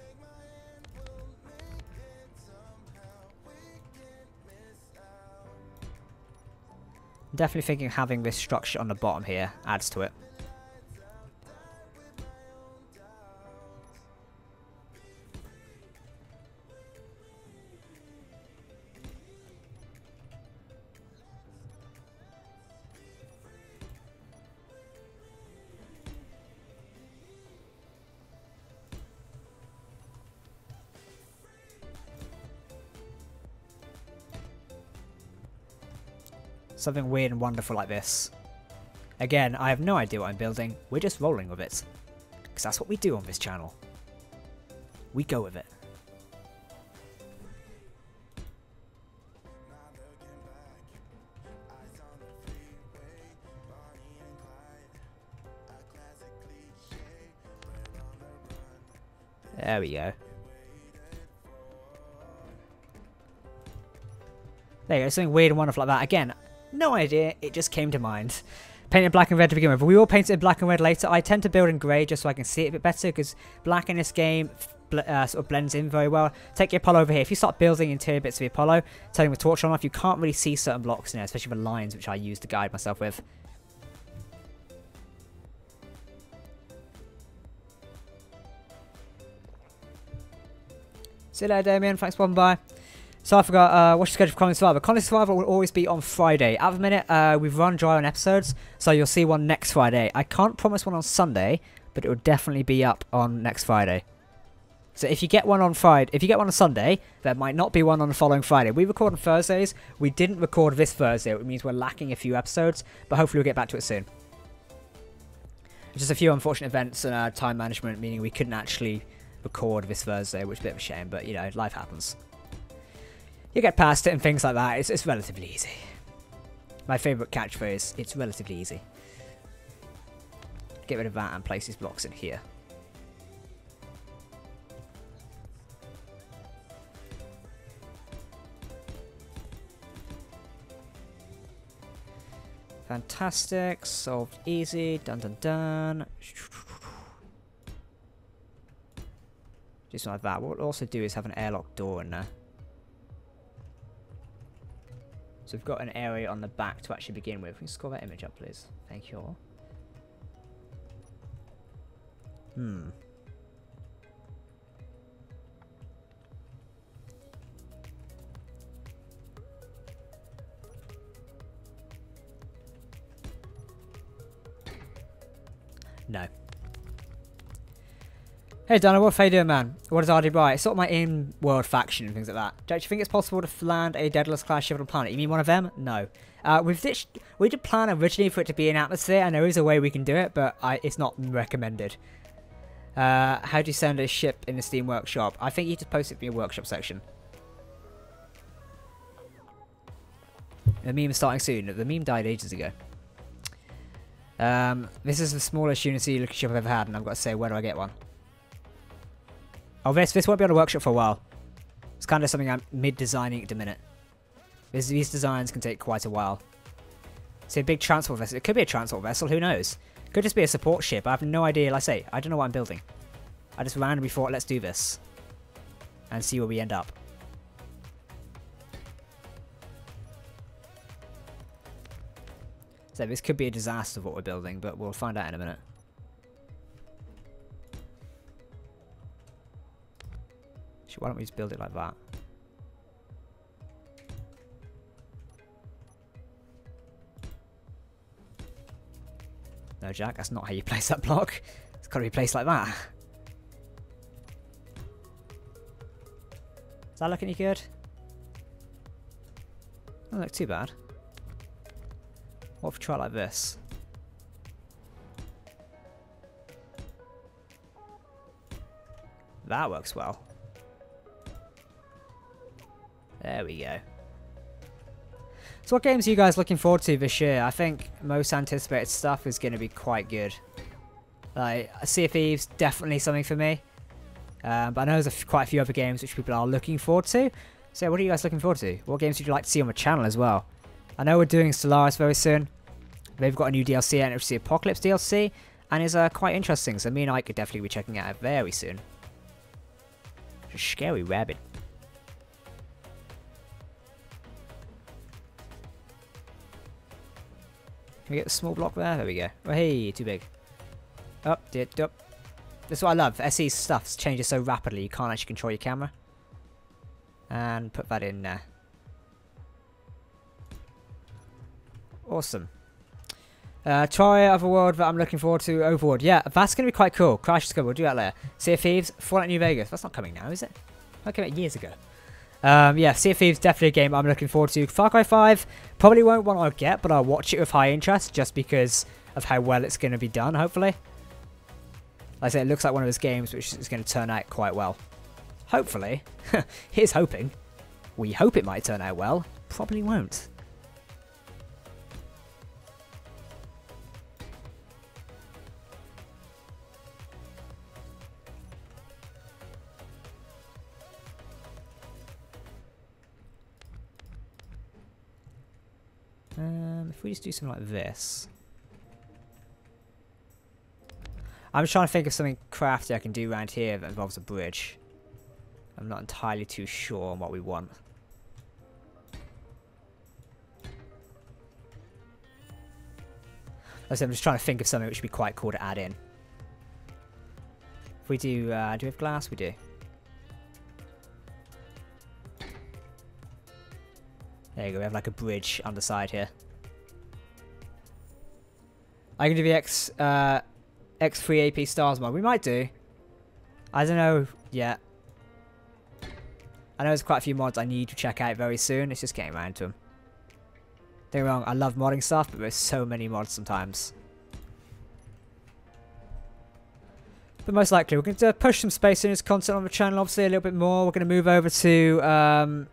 Speaker 1: I'm definitely thinking having this structure on the bottom here adds to it. Something weird and wonderful like this. Again, I have no idea what I'm building. We're just rolling with it. Because that's what we do on this channel. We go with it. There we go. There you go, something weird and wonderful like that. Again, no idea, it just came to mind. Painted black and red to begin with, but we will paint it in black and red later. I tend to build in grey just so I can see it a bit better, because black in this game sort of blends in very well. Take your Apollo over here. If you start building interior bits of the Apollo, turning the torch on off, you can't really see certain blocks in there, especially the lines which I use to guide myself with. See you later, Damien. Thanks for popping by. So I forgot, what's your schedule for Colony Survivor? Colony Survivor will always be on Friday. At the minute, we've run dry on episodes, so you'll see one next Friday. I can't promise one on Sunday, but it will definitely be up on next Friday. So if you get one on Friday, if you get one on Sunday, there might not be one on the following Friday. We record on Thursdays. We didn't record this Thursday, which means we're lacking a few episodes, but hopefully we'll get back to it soon. Just a few unfortunate events and time management, meaning we couldn't actually record this Thursday, which is a bit of a shame, but you know, life happens. You get past it and things like that. It's relatively easy. My favourite catchphrase, it's relatively easy. Get rid of that and place these blocks in here. Fantastic. Solved easy. Dun dun dun. Just like that. What we'll also do is have an airlock door in there. So we've got an area on the back to actually begin with. Can you scroll that image up, please? Thank you. No. Hey Donna, what are you doing, man? What is RD Bright? It's sort of my in-world faction and things like that. Don't you think it's possible to land a Daedalus class ship on a planet? You mean one of them? No. We did plan originally for it to be an atmosphere, and there is a way we can do it, but it's not recommended. How do you send a ship in the Steam workshop? I think you just post it in your workshop section. The meme is starting soon. The meme died ages ago. This is the smallest Unity looking ship I've ever had, and I've got to say, where do I get one? Oh, this won't be on the workshop for a while. It's kind of something I'm mid-designing at the minute. These designs can take quite a while. See, a big transport vessel. It could be a transport vessel, who knows? Could just be a support ship. I have no idea. Like I say, I don't know what I'm building. I just randomly thought, let's do this. And see where we end up. So this could be a disaster what we're building, but we'll find out in a minute. Why don't we just build it like that? No, Jack, that's not how you place that block. It's got to be placed like that. Does that look any good? Doesn't look too bad. What if we try it like this? That works well. There we go. So what games are you guys looking forward to this year? I think most anticipated stuff is going to be quite good. Like, Sea of Thieves, definitely something for me. But I know there's quite a few other games which people are looking forward to. So what are you guys looking forward to? What games would you like to see on the channel as well? I know we're doing Stellaris very soon. They've got a new DLC, and it's the Apocalypse DLC, and is quite interesting. So me and I could definitely be checking it out very soon. It's a scary rabbit. Can we get the small block there? There we go. Oh, hey, too big. Up, did up. This is what I love. SE's stuff changes so rapidly you can't actually control your camera. And put that in there. Awesome. Try Otherworld that I'm looking forward to. Overworld. Yeah, that's going to be quite cool. Crash Discovery, we'll do that later. Sea of Thieves, Fallout New Vegas. That's not coming now, is it? That came out years ago. Yeah, Sea of Thieves, definitely a game I'm looking forward to. Far Cry 5, probably won't one I'll get, but I'll watch it with high interest just because of how well it's going to be done, hopefully. Like I say, it looks like one of those games which is going to turn out quite well. Hopefully. Here's hoping. We hope it might turn out well. Probably won't. If we just do something like this. I'm just trying to think of something crafty I can do around here that involves a bridge. I'm not entirely too sure on what we want. As I said, I'm just trying to think of something which would be quite cool to add in. If we do we have glass? We do. There you go, we have like a bridge on the side here. I can do the X3 AP stars mod. We might do. I don't know yet. I know there's quite a few mods I need to check out very soon. It's just getting around to them. Don't get me wrong, I love modding stuff, but there's so many mods sometimes. But most likely, we're going to push some Space Invaders content on the channel, obviously, a little bit more. We're going to move over to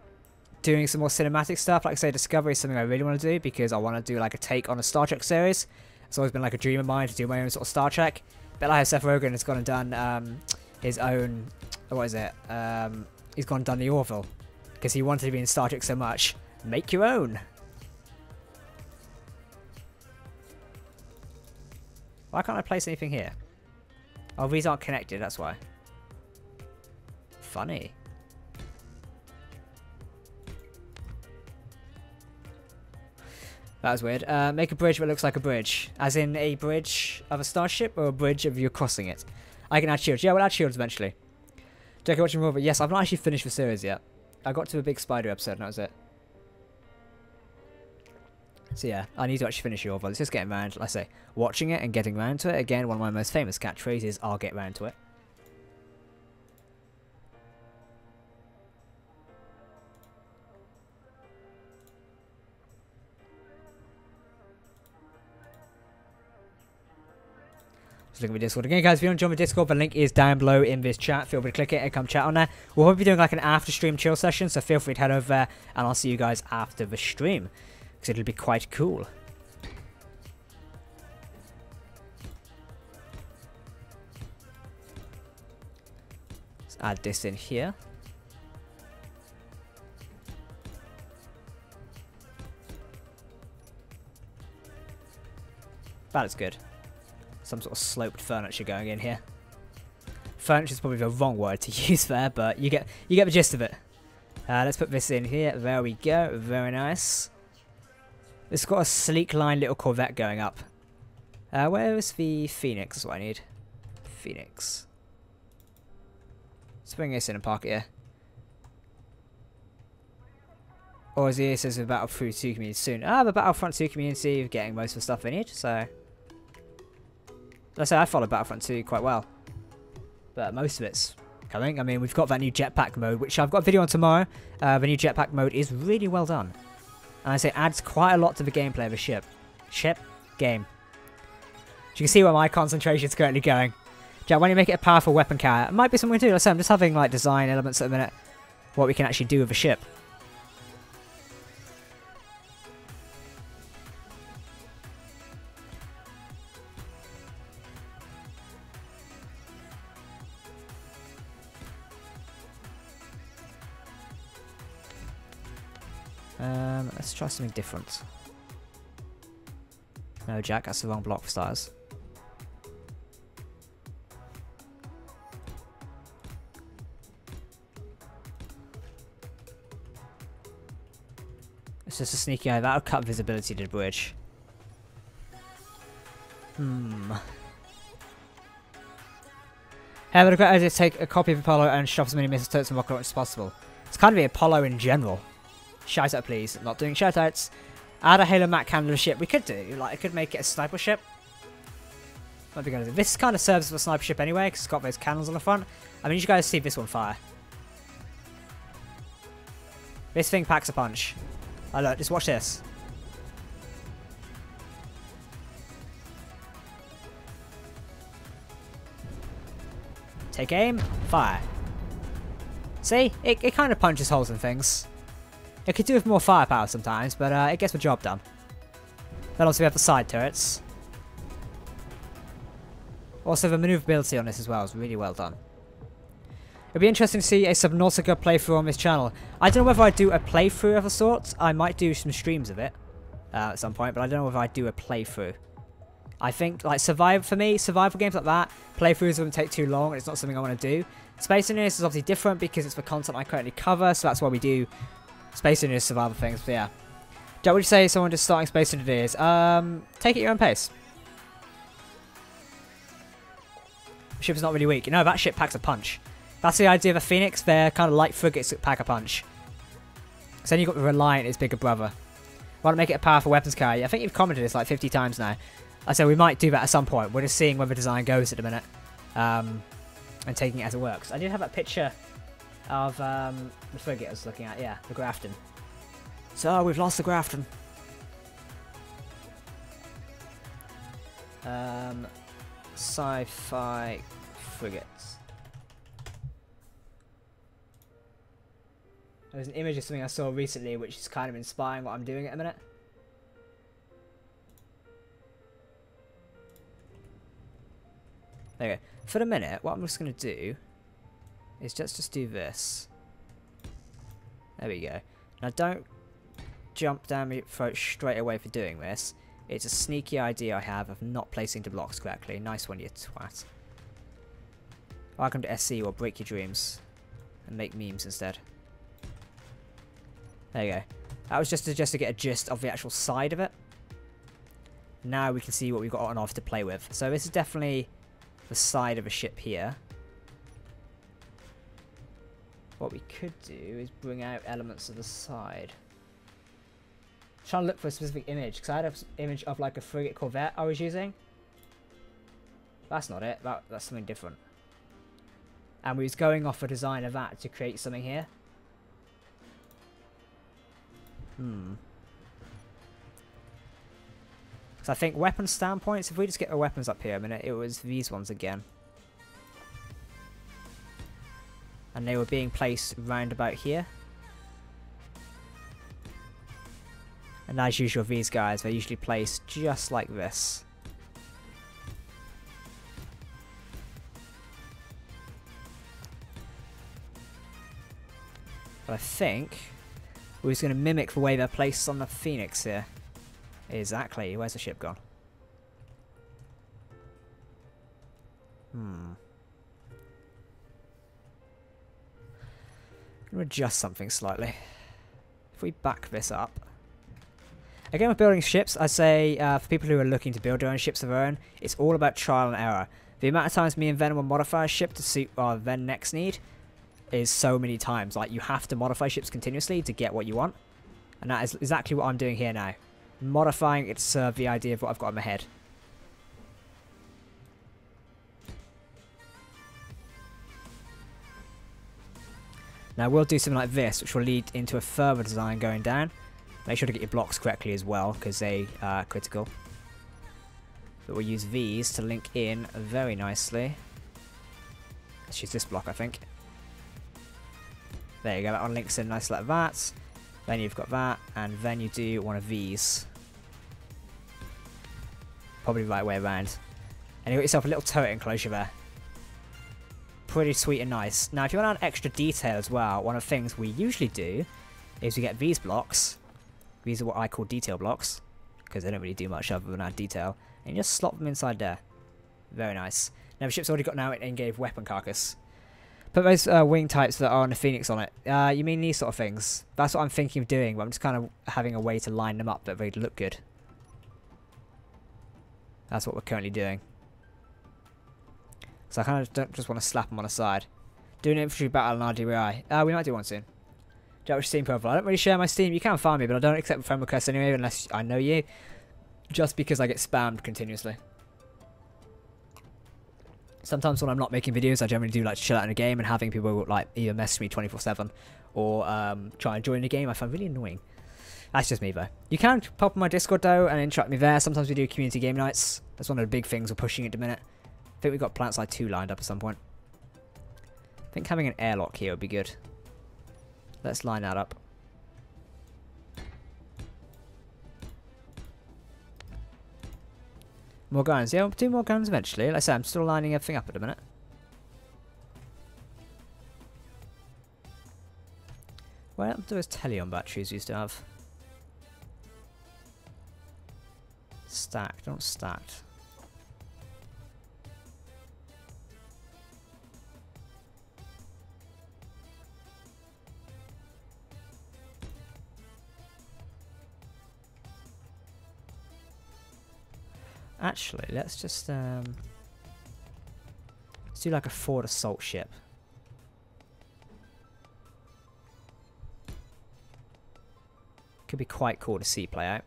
Speaker 1: doing some more cinematic stuff. Like I say, Discovery is something I really want to do, because I want to do like a take on a Star Trek series. It's always been like a dream of mine to do my own sort of Star Trek. But like Seth Rogen has gone and done his own, what is it? He's gone and done the Orville, because he wanted to be in Star Trek so much. Make your own. Why can't I place anything here? Oh, these aren't connected, that's why. Funny. That was weird. Make a bridge that looks like a bridge. As in a bridge of a starship, or a bridge of you crossing it. I can add shields. Yeah, we'll add shields eventually. Jackie watching more, but yes, I've not actually finished the series yet. I got to a big spider episode and that was it. So yeah, I need to actually finish it all, but it's just getting around, like I say, watching it and getting around to it. Again, one of my most famous catchphrases, I'll get around to it. Just looking at my Discord again, guys. If you want to join my Discord, the link is down below in this chat. Feel free to click it and come chat on there. We'll probably be doing like an after stream chill session, so feel free to head over there, and I'll see you guys after the stream, because it'll be quite cool. Let's add this in here. That is good. Some sort of sloped furniture going in here. Furniture is probably the wrong word to use there, but you get the gist of it. Let's put this in here. There we go. Very nice. It's got a sleek line little Corvette going up. Where is the Phoenix? That's what I need. Phoenix. Let's bring this in and park it here. Or as it says, the Battlefront 2 community soon. The Battlefront 2 community is getting most of the stuff they need, so... Let's say I follow Battlefront 2 quite well. But most of it's coming. I mean, we've got that new jetpack mode, which I've got a video on tomorrow. The new jetpack mode is really well done. And I say adds quite a lot to the gameplay of a ship. Game. So you can see where my concentration is currently going. Jack, when you make it a powerful weapon carrier, it might be something to do. Like I say, I'm just having like design elements at the minute. What we can actually do with a ship. Let's try something different. No, Jack, that's the wrong block for stars. It's just a sneaky eye. That'll cut visibility to the bridge. Hey, but a great idea to take a copy of Apollo and shove as many missiles, turrets, and rocket launchers as possible. It's kind of the Apollo in general. Shout out, please. Not doing shout outs. Add a Halo Mac cannon ship. We could do. Like, I could make it a sniper ship. Might be good. This kind of serves as a sniper ship anyway, because it's got those cannons on the front. I mean, you guys see this one fire. This thing packs a punch. Oh, look, just watch this. Take aim, fire. See? It kind of punches holes in things. It could do with more firepower sometimes, but it gets the job done. Then also we have the side turrets. Also the maneuverability on this as well is really well done. It'd be interesting to see a Subnautica playthrough on this channel. I don't know whether I'd do a playthrough of a sort. I might do some streams of it at some point, but I don't know whether I'd do a playthrough. I think, like, for me, survival games like that, playthroughs wouldn't take too long, and it's not something I want to do. Space Invaders is obviously different because it's the content I currently cover, so that's why we do Space Invaders survival things, but yeah. Jack, would you say someone just starting Space Invaders? Take it at your own pace. The ship is not really weak. You know, that ship packs a punch. That's the idea of a Phoenix. They're kind of light frigates that pack a punch. So then you've got the Reliant, its bigger brother. Why not make it a powerful weapons carrier? I think you've commented this like 50 times now. I said we might do that at some point. We're just seeing where the design goes at the minute. And taking it as it works. I did have that picture of the frigate I was looking at. Yeah, the Grafton. So we've lost the Grafton. Sci-fi frigates. There's an image of something I saw recently which is kind of inspiring what I'm doing at a minute. There you go. For the minute, what I'm just going to do is just do this. There we go. Now don't jump down my throat straight away for doing this. It's a sneaky idea I have of not placing the blocks correctly. Nice one, you twat. Welcome to SC, or break your dreams and make memes instead. There you go. That was just to get a gist of the actual side of it. Now we can see what we've got on off to play with. So this is definitely the side of a ship here. What we could do is bring out elements of the side. Trying to look for a specific image, because I had an image of like a frigate corvette I was using. That's not it. That's something different. And we was going off a design of that to create something here. So I think weapon standpoints, if we just get the weapons up here a minute, it was these ones again. And they were being placed round about here. And as usual, these guys, they're usually placed just like this. But I think we're just going to mimic the way they're placed on the Phoenix here. Exactly. Where's the ship gone? I'm going to adjust something slightly. If we back this up. Again, with building ships, I say for people who are looking to build their own ships of their own, it's all about trial and error. The amount of times me and Ven will modify a ship to suit our Ven next need is so many times. Like, you have to modify ships continuously to get what you want. And that is exactly what I'm doing here now. Modifying it to serve the idea of what I've got in my head. Now we'll do something like this, which will lead into a further design going down. Make sure to get your blocks correctly as well, because they are critical. But we'll use these to link in very nicely. Let's use this block, I think. There you go, that one links in nice like that. Then you've got that, and then you do one of these. Probably the right way around. And you got yourself a little turret enclosure there. Pretty sweet and nice. Now, if you want to add extra detail as well, one of the things we usually do is we get these blocks. These are what I call detail blocks, because they don't really do much other than add detail. And you just slot them inside there. Very nice. Now, the ship's already got now an engaged weapon carcass. Put those wing types that are on the Phoenix on it. You mean these sort of things? That's what I'm thinking of doing, but I'm just kind of having a way to line them up that they look good. That's what we're currently doing. So I kind of don't just want to slap them on the side. Do an infantry battle on RDBI. We might do one soon. Check your Steam profile. I don't really share my Steam. You can find me, but I don't accept friend requests anyway unless I know you. Just because I get spammed continuously. Sometimes when I'm not making videos, I generally do like to chill out in a game, and having people like either message me 24/7 or try and join the game I find really annoying. That's just me though. You can pop on my Discord though and interact with me there. Sometimes we do community game nights. That's one of the big things we're pushing at the minute. I think we've got Plant Side 2 lined up at some point. I think having an airlock here would be good. Let's line that up. More guns. Yeah, we'll do more guns eventually. Like I said, I'm still lining everything up at the minute. What happened to those Teleon batteries we used to have? Stacked, not stacked. Actually, let's just let's do like a forward assault ship. Could be quite cool to see play out.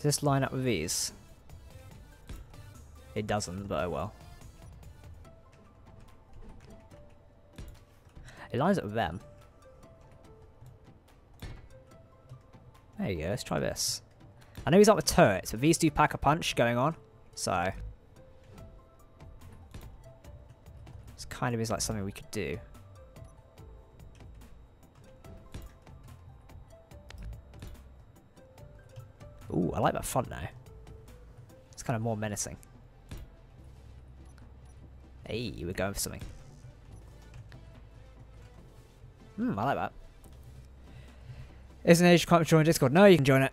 Speaker 1: Does this line up with these? It doesn't, but oh well. It lines up with them. There you go, let's try this. I know he's up with turrets, but these do pack a punch going on, so... This kind of is like something we could do. Ooh, I like that font now. It's kind of more menacing. Hey, we're going for something. I like that. Isn't age you can't join Discord? No, you can join it.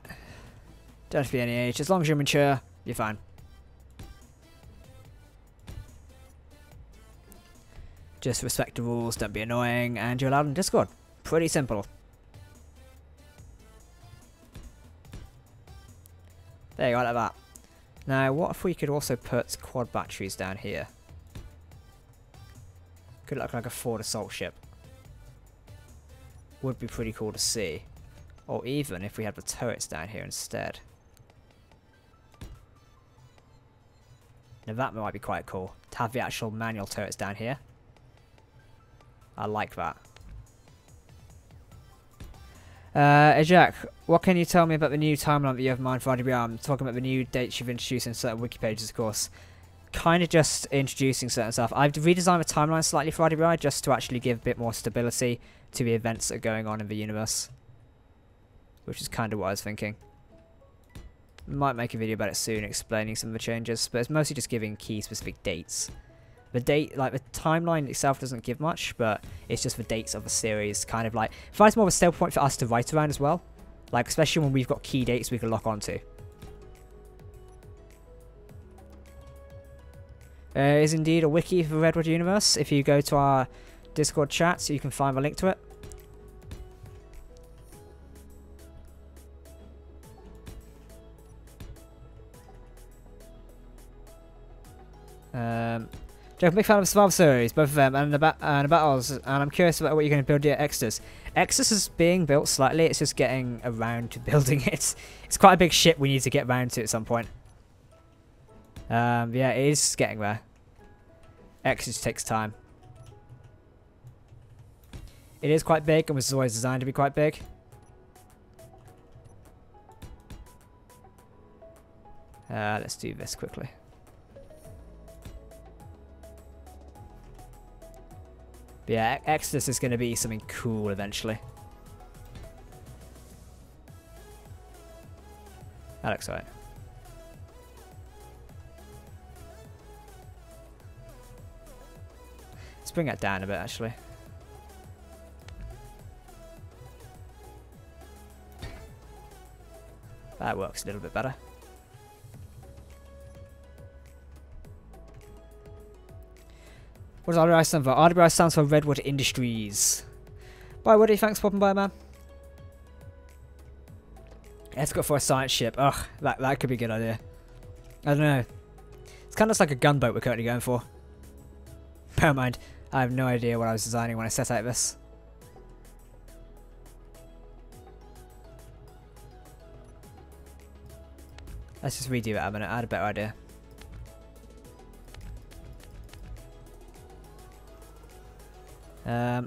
Speaker 1: Don't have to be any age. As long as you're mature, you're fine. Just respect the rules, don't be annoying, and you're allowed in Discord. Pretty simple. There you go, like that. Now, what if we could also put quad batteries down here? Could look like a Ford assault ship. Would be pretty cool to see. Or even if we had the turrets down here instead. Now that might be quite cool. To have the actual manual turrets down here. I like that. Hey Jack, what can you tell me about the new timeline that you have in mind for RDBR? I'm talking about the new dates you've introduced in certain wiki pages, of course. Kind of just introducing certain stuff. I've redesigned the timeline slightly for RDBR just to actually give a bit more stability to the events that are going on in the universe. Which is kind of what I was thinking. Might make a video about it soon explaining some of the changes, but it's mostly just giving key specific dates. The date, like the timeline itself doesn't give much, but it's just the dates of the series, kind of like, provides more of a stable point for us to write around as well. Like, especially when we've got key dates we can lock onto. There is indeed a wiki for Redwood Universe. If you go to our Discord chat, so you can find the link to it. Jack, I'm a big fan of the Survival series, both of them, and the battles, and I'm curious about what you're going to build here at Exodus. Exodus is being built slightly, it's just getting around to building it. It's quite a big ship we need to get around to at some point. Yeah, it is getting there. Exodus takes time. It is quite big, and was always designed to be quite big. Let's do this quickly. But yeah, Exodus is going to be something cool eventually. That looks right. Let's bring that down a bit, actually. That works a little bit better. What does RDBI stand for? RDBI stands for Redwood Industries. Bye, Woody. Thanks for popping by, man. Let's go for a science ship. Ugh, that could be a good idea. I don't know. It's kind of just like a gunboat we're currently going for. Never mind. I have no idea what I was designing when I set out this. Let's just redo it a minute. I had a better idea.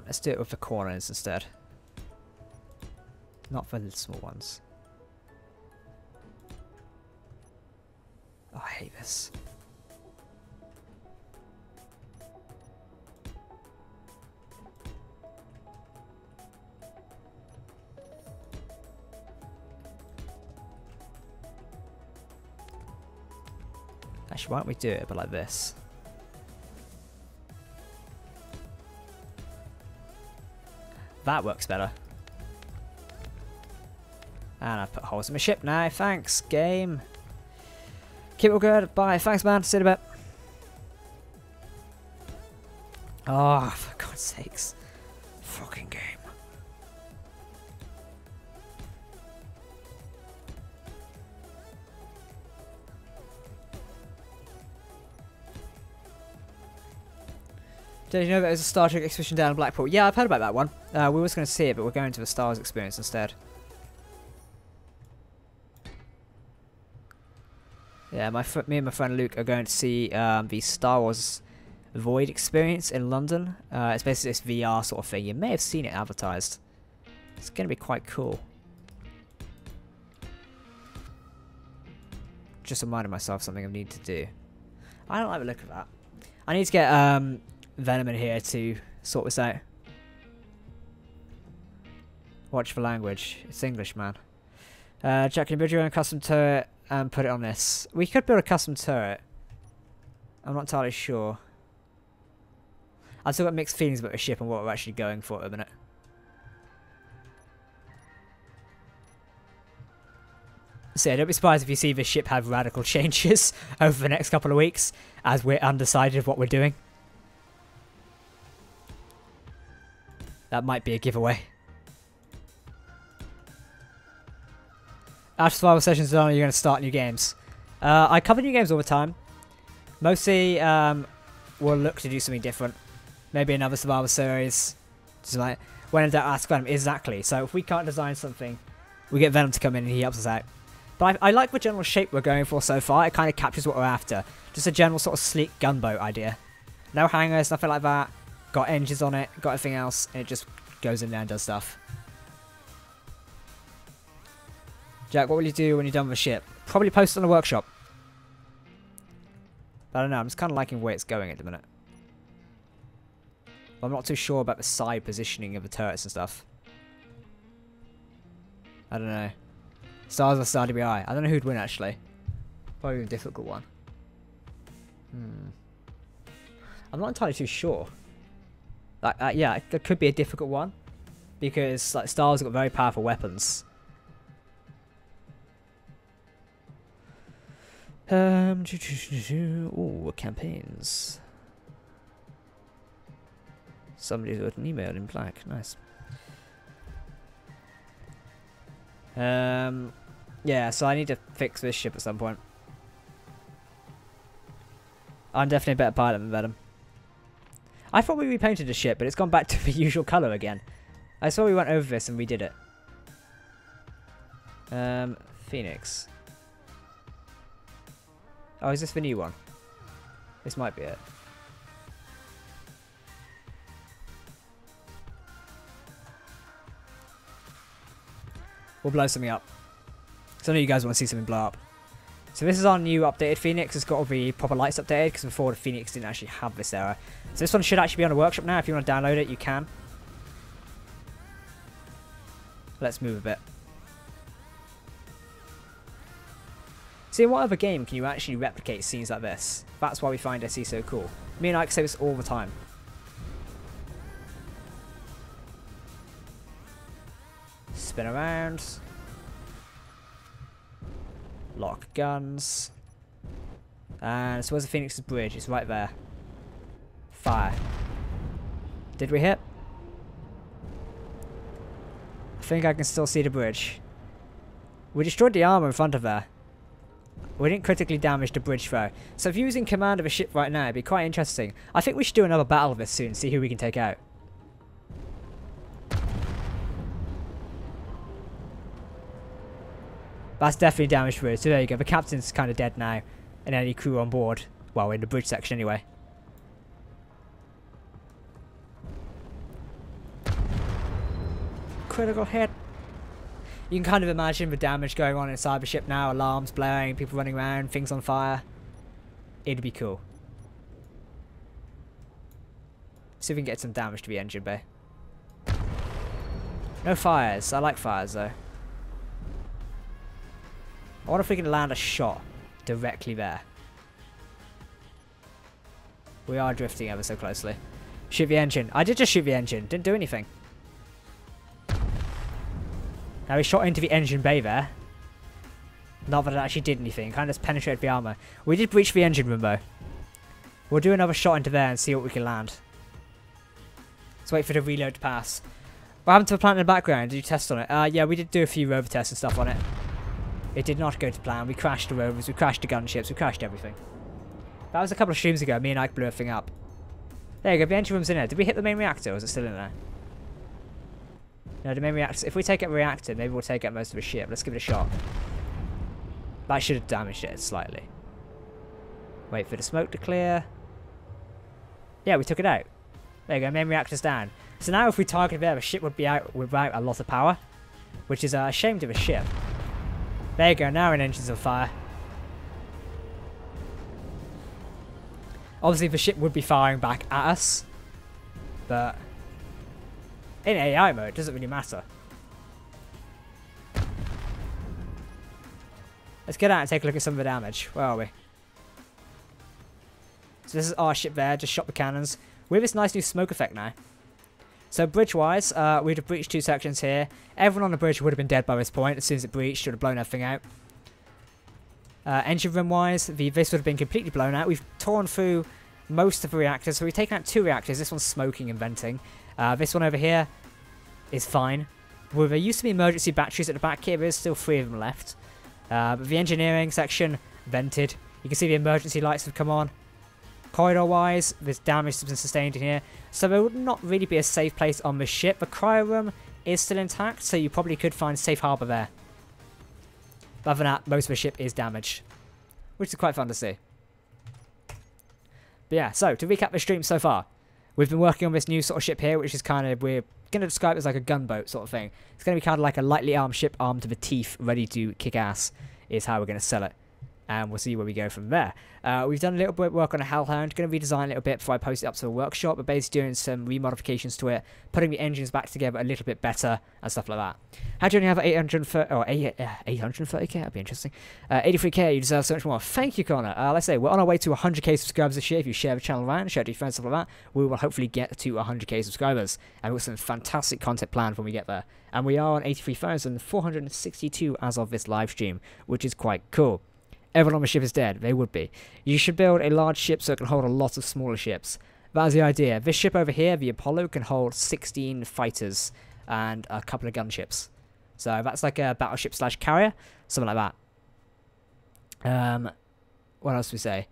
Speaker 1: Let's do it with the corners instead. Not for the small ones. Oh, I hate this. Actually, why don't we do it but like this? That works better. And I've put holes in my ship now. Thanks, game. Keep it all good. Bye. Thanks, man. See you in a bit. Oh, for God's sakes. Fucking game. Did you know there's a Star Trek expedition down in Blackpool? Yeah, I've heard about that one. We were going to see it, but we're going to the Stars experience instead. Yeah, me and my friend Luke are going to see the Star Wars Void experience in London. It's basically this VR sort of thing. You may have seen it advertised. It's going to be quite cool. Just reminding myself something I need to do. I don't like the look of that. I need to get Venom in here to sort this out. Watch the language. It's English, man. Jack, can you build your own custom turret and put it on this? We could build a custom turret. I'm not entirely sure. I've still got mixed feelings about the ship and what we're actually going for at the minute. So yeah, don't be surprised if you see this ship have radical changes over the next couple of weeks as we're undecided of what we're doing. That might be a giveaway. After survival sessions are done, you're going to start new games. I cover new games all the time. Mostly, we'll look to do something different. Maybe another survival series. Just like, when in doubt, ask Venom. Exactly. So if we can't design something, we get Venom to come in and he helps us out. But I like the general shape we're going for so far. It kind of captures what we're after. Just a general sort of sleek gunboat idea. No hangers, nothing like that. Got engines on it, got everything else, and it just goes in there and does stuff. Jack, what will you do when you're done with the ship? Probably post it on the workshop. I don't know, I'm just kind of liking where it's going at the minute. I'm not too sure about the side positioning of the turrets and stuff. I don't know. Stars vs RDBI. I don't know who'd win actually. Probably a difficult one. I'm not entirely too sure. Like, yeah, it could be a difficult one because like Stars have got very powerful weapons. Ooh, campaigns. Somebody's got an email in black. Nice. Yeah, so I need to fix this ship at some point. I'm definitely a better pilot than Venom. I thought we repainted the ship, but it's gone back to the usual colour again. I saw we went over this and we did it. Phoenix. Oh, is this the new one? This might be it. We'll blow something up. So I know you guys want to see something blow up. So this is our new updated Phoenix. It's got all the proper lights updated because before the Phoenix didn't actually have this error. So this one should actually be on the workshop now. If you want to download it, you can. Let's move a bit. See, in what other game can you actually replicate scenes like this? That's why we find SE so cool. Me and Ike say this all the time. Spin around. Lock guns. And so where's the Phoenix's bridge? It's right there. Fire. Did we hit? I think I can still see the bridge. We destroyed the armor in front of there. We didn't critically damage the bridge though. So if you're using command of a ship right now, it'd be quite interesting. I think we should do another battle of this soon, see who we can take out. That's definitely damaged through. So there you go. The captain's kind of dead now. And any crew on board. Well, in the bridge section anyway. Critical hit. You can kind of imagine the damage going on inside the ship now. Alarms blaring, people running around, things on fire. It'd be cool. See if we can get some damage to the engine bay. No fires. I like fires though. I wonder if we can land a shot directly there. We are drifting ever so closely. Shoot the engine. I did just shoot the engine. Didn't do anything. Now we shot into the engine bay there. Not that it actually did anything. Kind of just penetrated the armor. We did breach the engine room though. We'll do another shot into there and see what we can land. Let's wait for the reload to pass. What happened to the plant in the background? Did you test on it? Yeah, we did do a few rover tests and stuff on it. It did not go to plan. We crashed the rovers, we crashed the gunships, we crashed everything. That was a couple of streams ago. Me and Ike blew everything up. There you go, the engine room's in there. Did we hit the main reactor or is it still in there? No, the main reactor. If we take out the reactor, maybe we'll take out most of the ship. Let's give it a shot. That should have damaged it slightly. Wait for the smoke to clear. Yeah, we took it out. There you go, main reactor's down. So now if we target there, the ship would be out without a lot of power, which is a shame to the ship. There you go, now our engine's on fire. Obviously the ship would be firing back at us, but in AI mode it doesn't really matter. Let's get out and take a look at some of the damage. Where are we? So this is our ship there, just shot the cannons. We have this nice new smoke effect now. So bridge-wise, we'd have breached 2 sections here. Everyone on the bridge would have been dead by this point. As soon as it breached, it would have blown everything out. Engine room-wise, this would have been completely blown out. We've torn through most of the reactors. So we've taken out 2 reactors. This one's smoking and venting. This one over here is fine. Well, there used to be emergency batteries at the back here. There's still 3 of them left. But the engineering section vented. You can see the emergency lights have come on. Corridor-wise, there's damage that's been sustained in here. So there would not really be a safe place on this ship. The cryo room is still intact, so you probably could find safe harbour there. But other than that, most of the ship is damaged, which is quite fun to see. But yeah, so to recap the stream so far, we've been working on this new sort of ship here, which is kind of, we're going to describe it as like a gunboat sort of thing. It's going to be kind of like a lightly armed ship, armed to the teeth, ready to kick ass, is how we're going to sell it. And we'll see where we go from there. We've done a little bit of work on a Hellhound. Going to redesign a little bit before I post it up to the workshop. But basically doing some remodifications to it. Putting the engines back together a little bit better. And stuff like that. How do you only have 830k? That'd be interesting. 83k, you deserve so much more. Thank you, Connor. Let's say we're on our way to 100k subscribers this year. If you share the channel around, share it to your friends, stuff like that, we will hopefully get to 100k subscribers. And we've got some fantastic content planned when we get there. And we are on 83,462 as of this live stream, which is quite cool. Everyone on the ship is dead. They would be. You should build a large ship so it can hold a lot of smaller ships. That is the idea. This ship over here, the Apollo, can hold 16 fighters and a couple of gunships. So that's like a battleship slash carrier. Something like that. What else do we say?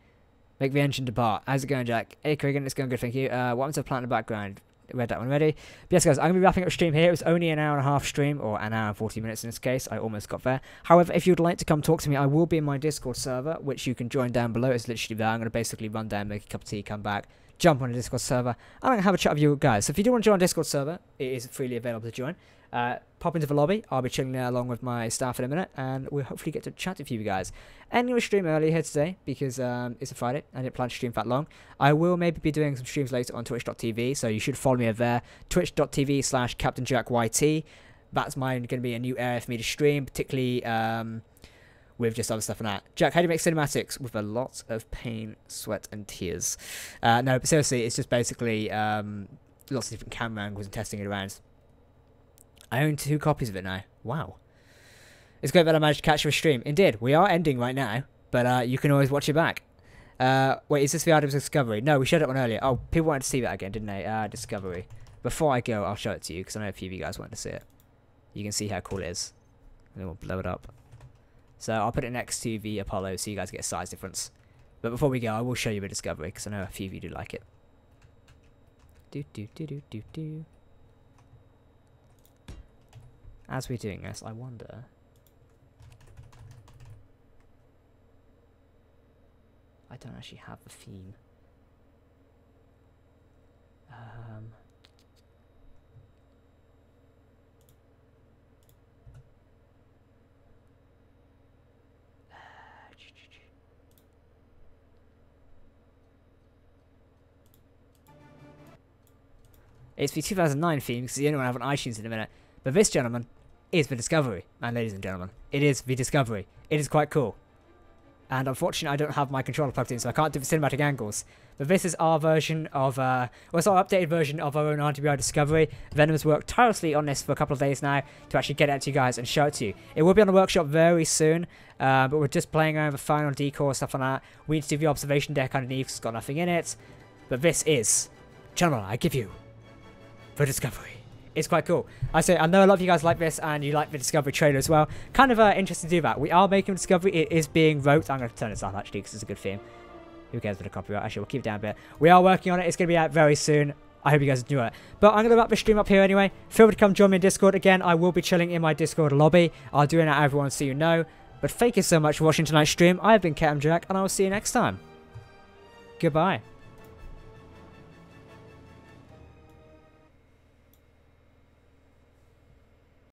Speaker 1: Make the engine depart. How's it going, Jack? Hey, Cregan, it's going good, thank you. What happened to the plant in the background? Read that one already. But yes, guys, I'm going to be wrapping up the stream here. It was only an hour and a half stream, or an hour and 40 minutes in this case. I almost got there. However, if you'd like to come talk to me, I will be in my Discord server, which you can join down below. It's literally there. I'm going to basically run down, make a cup of tea, come back, jump on the Discord server, and I'm going to have a chat with you guys. So if you do want to join the Discord server, it is freely available to join. Pop into the lobby. I'll be chilling there along with my staff in a minute, and we'll hopefully get to chat with you guys. Ending the stream early here today because it's a Friday. I didn't plan to stream that long. I will maybe be doing some streams later on twitch.tv, so you should follow me over there. Twitch.tv/CaptainJackYT. That's going to be a new area for me to stream, particularly with just other stuff and that. Jack, how do you make cinematics? With a lot of pain, sweat, and tears. No, but seriously, it's just basically lots of different camera angles and testing it around. I own 2 copies of it now. Wow. It's great that I managed to catch your stream. Indeed, we are ending right now, but you can always watch it back. Wait, is this the Items Discovery? No, we showed it one earlier. Oh, people wanted to see that again, didn't they? Discovery. Before I go, I'll show it to you, because I know a few of you guys wanted to see it. You can see how cool it is. And then we'll blow it up. So I'll put it next to the Apollo so you guys get a size difference. But before we go, I will show you the Discovery, because I know a few of you do like it. Do. As we're doing this, I wonder... I don't actually have the theme. It's the 2009 theme, because it's the only one I have on iTunes in a minute. But this, gentlemen, is the Discovery. And ladies and gentlemen, it is the Discovery. It is quite cool. And unfortunately, I don't have my controller plugged in, so I can't do the cinematic angles. But this is our version of, well, it's our updated version of our own RTBI Discovery. Venom has worked tirelessly on this for a couple of days now to actually get it out to you guys and show it to you. It will be on the workshop very soon, but we're just playing around with final decor, stuff like that. We need to do the observation deck underneath, it's got nothing in it. But this is, gentlemen, I give you the Discovery. It's quite cool. I know a lot of you guys like this, and you like the Discovery trailer as well. Kind of interesting to do that. We are making Discovery. It is being wrote. I'm going to turn this off, actually, because it's a good theme. Who cares for the copyright? Actually, we'll keep it down a bit. We are working on it. It's going to be out very soon. I hope you guys enjoy it. But I'm going to wrap the stream up here anyway. Feel free to come join me in Discord. Again, I will be chilling in my Discord lobby. I'll do it out everyone so you know. But thank you so much for watching tonight's stream. I have been CaptainJack, and I will see you next time. Goodbye.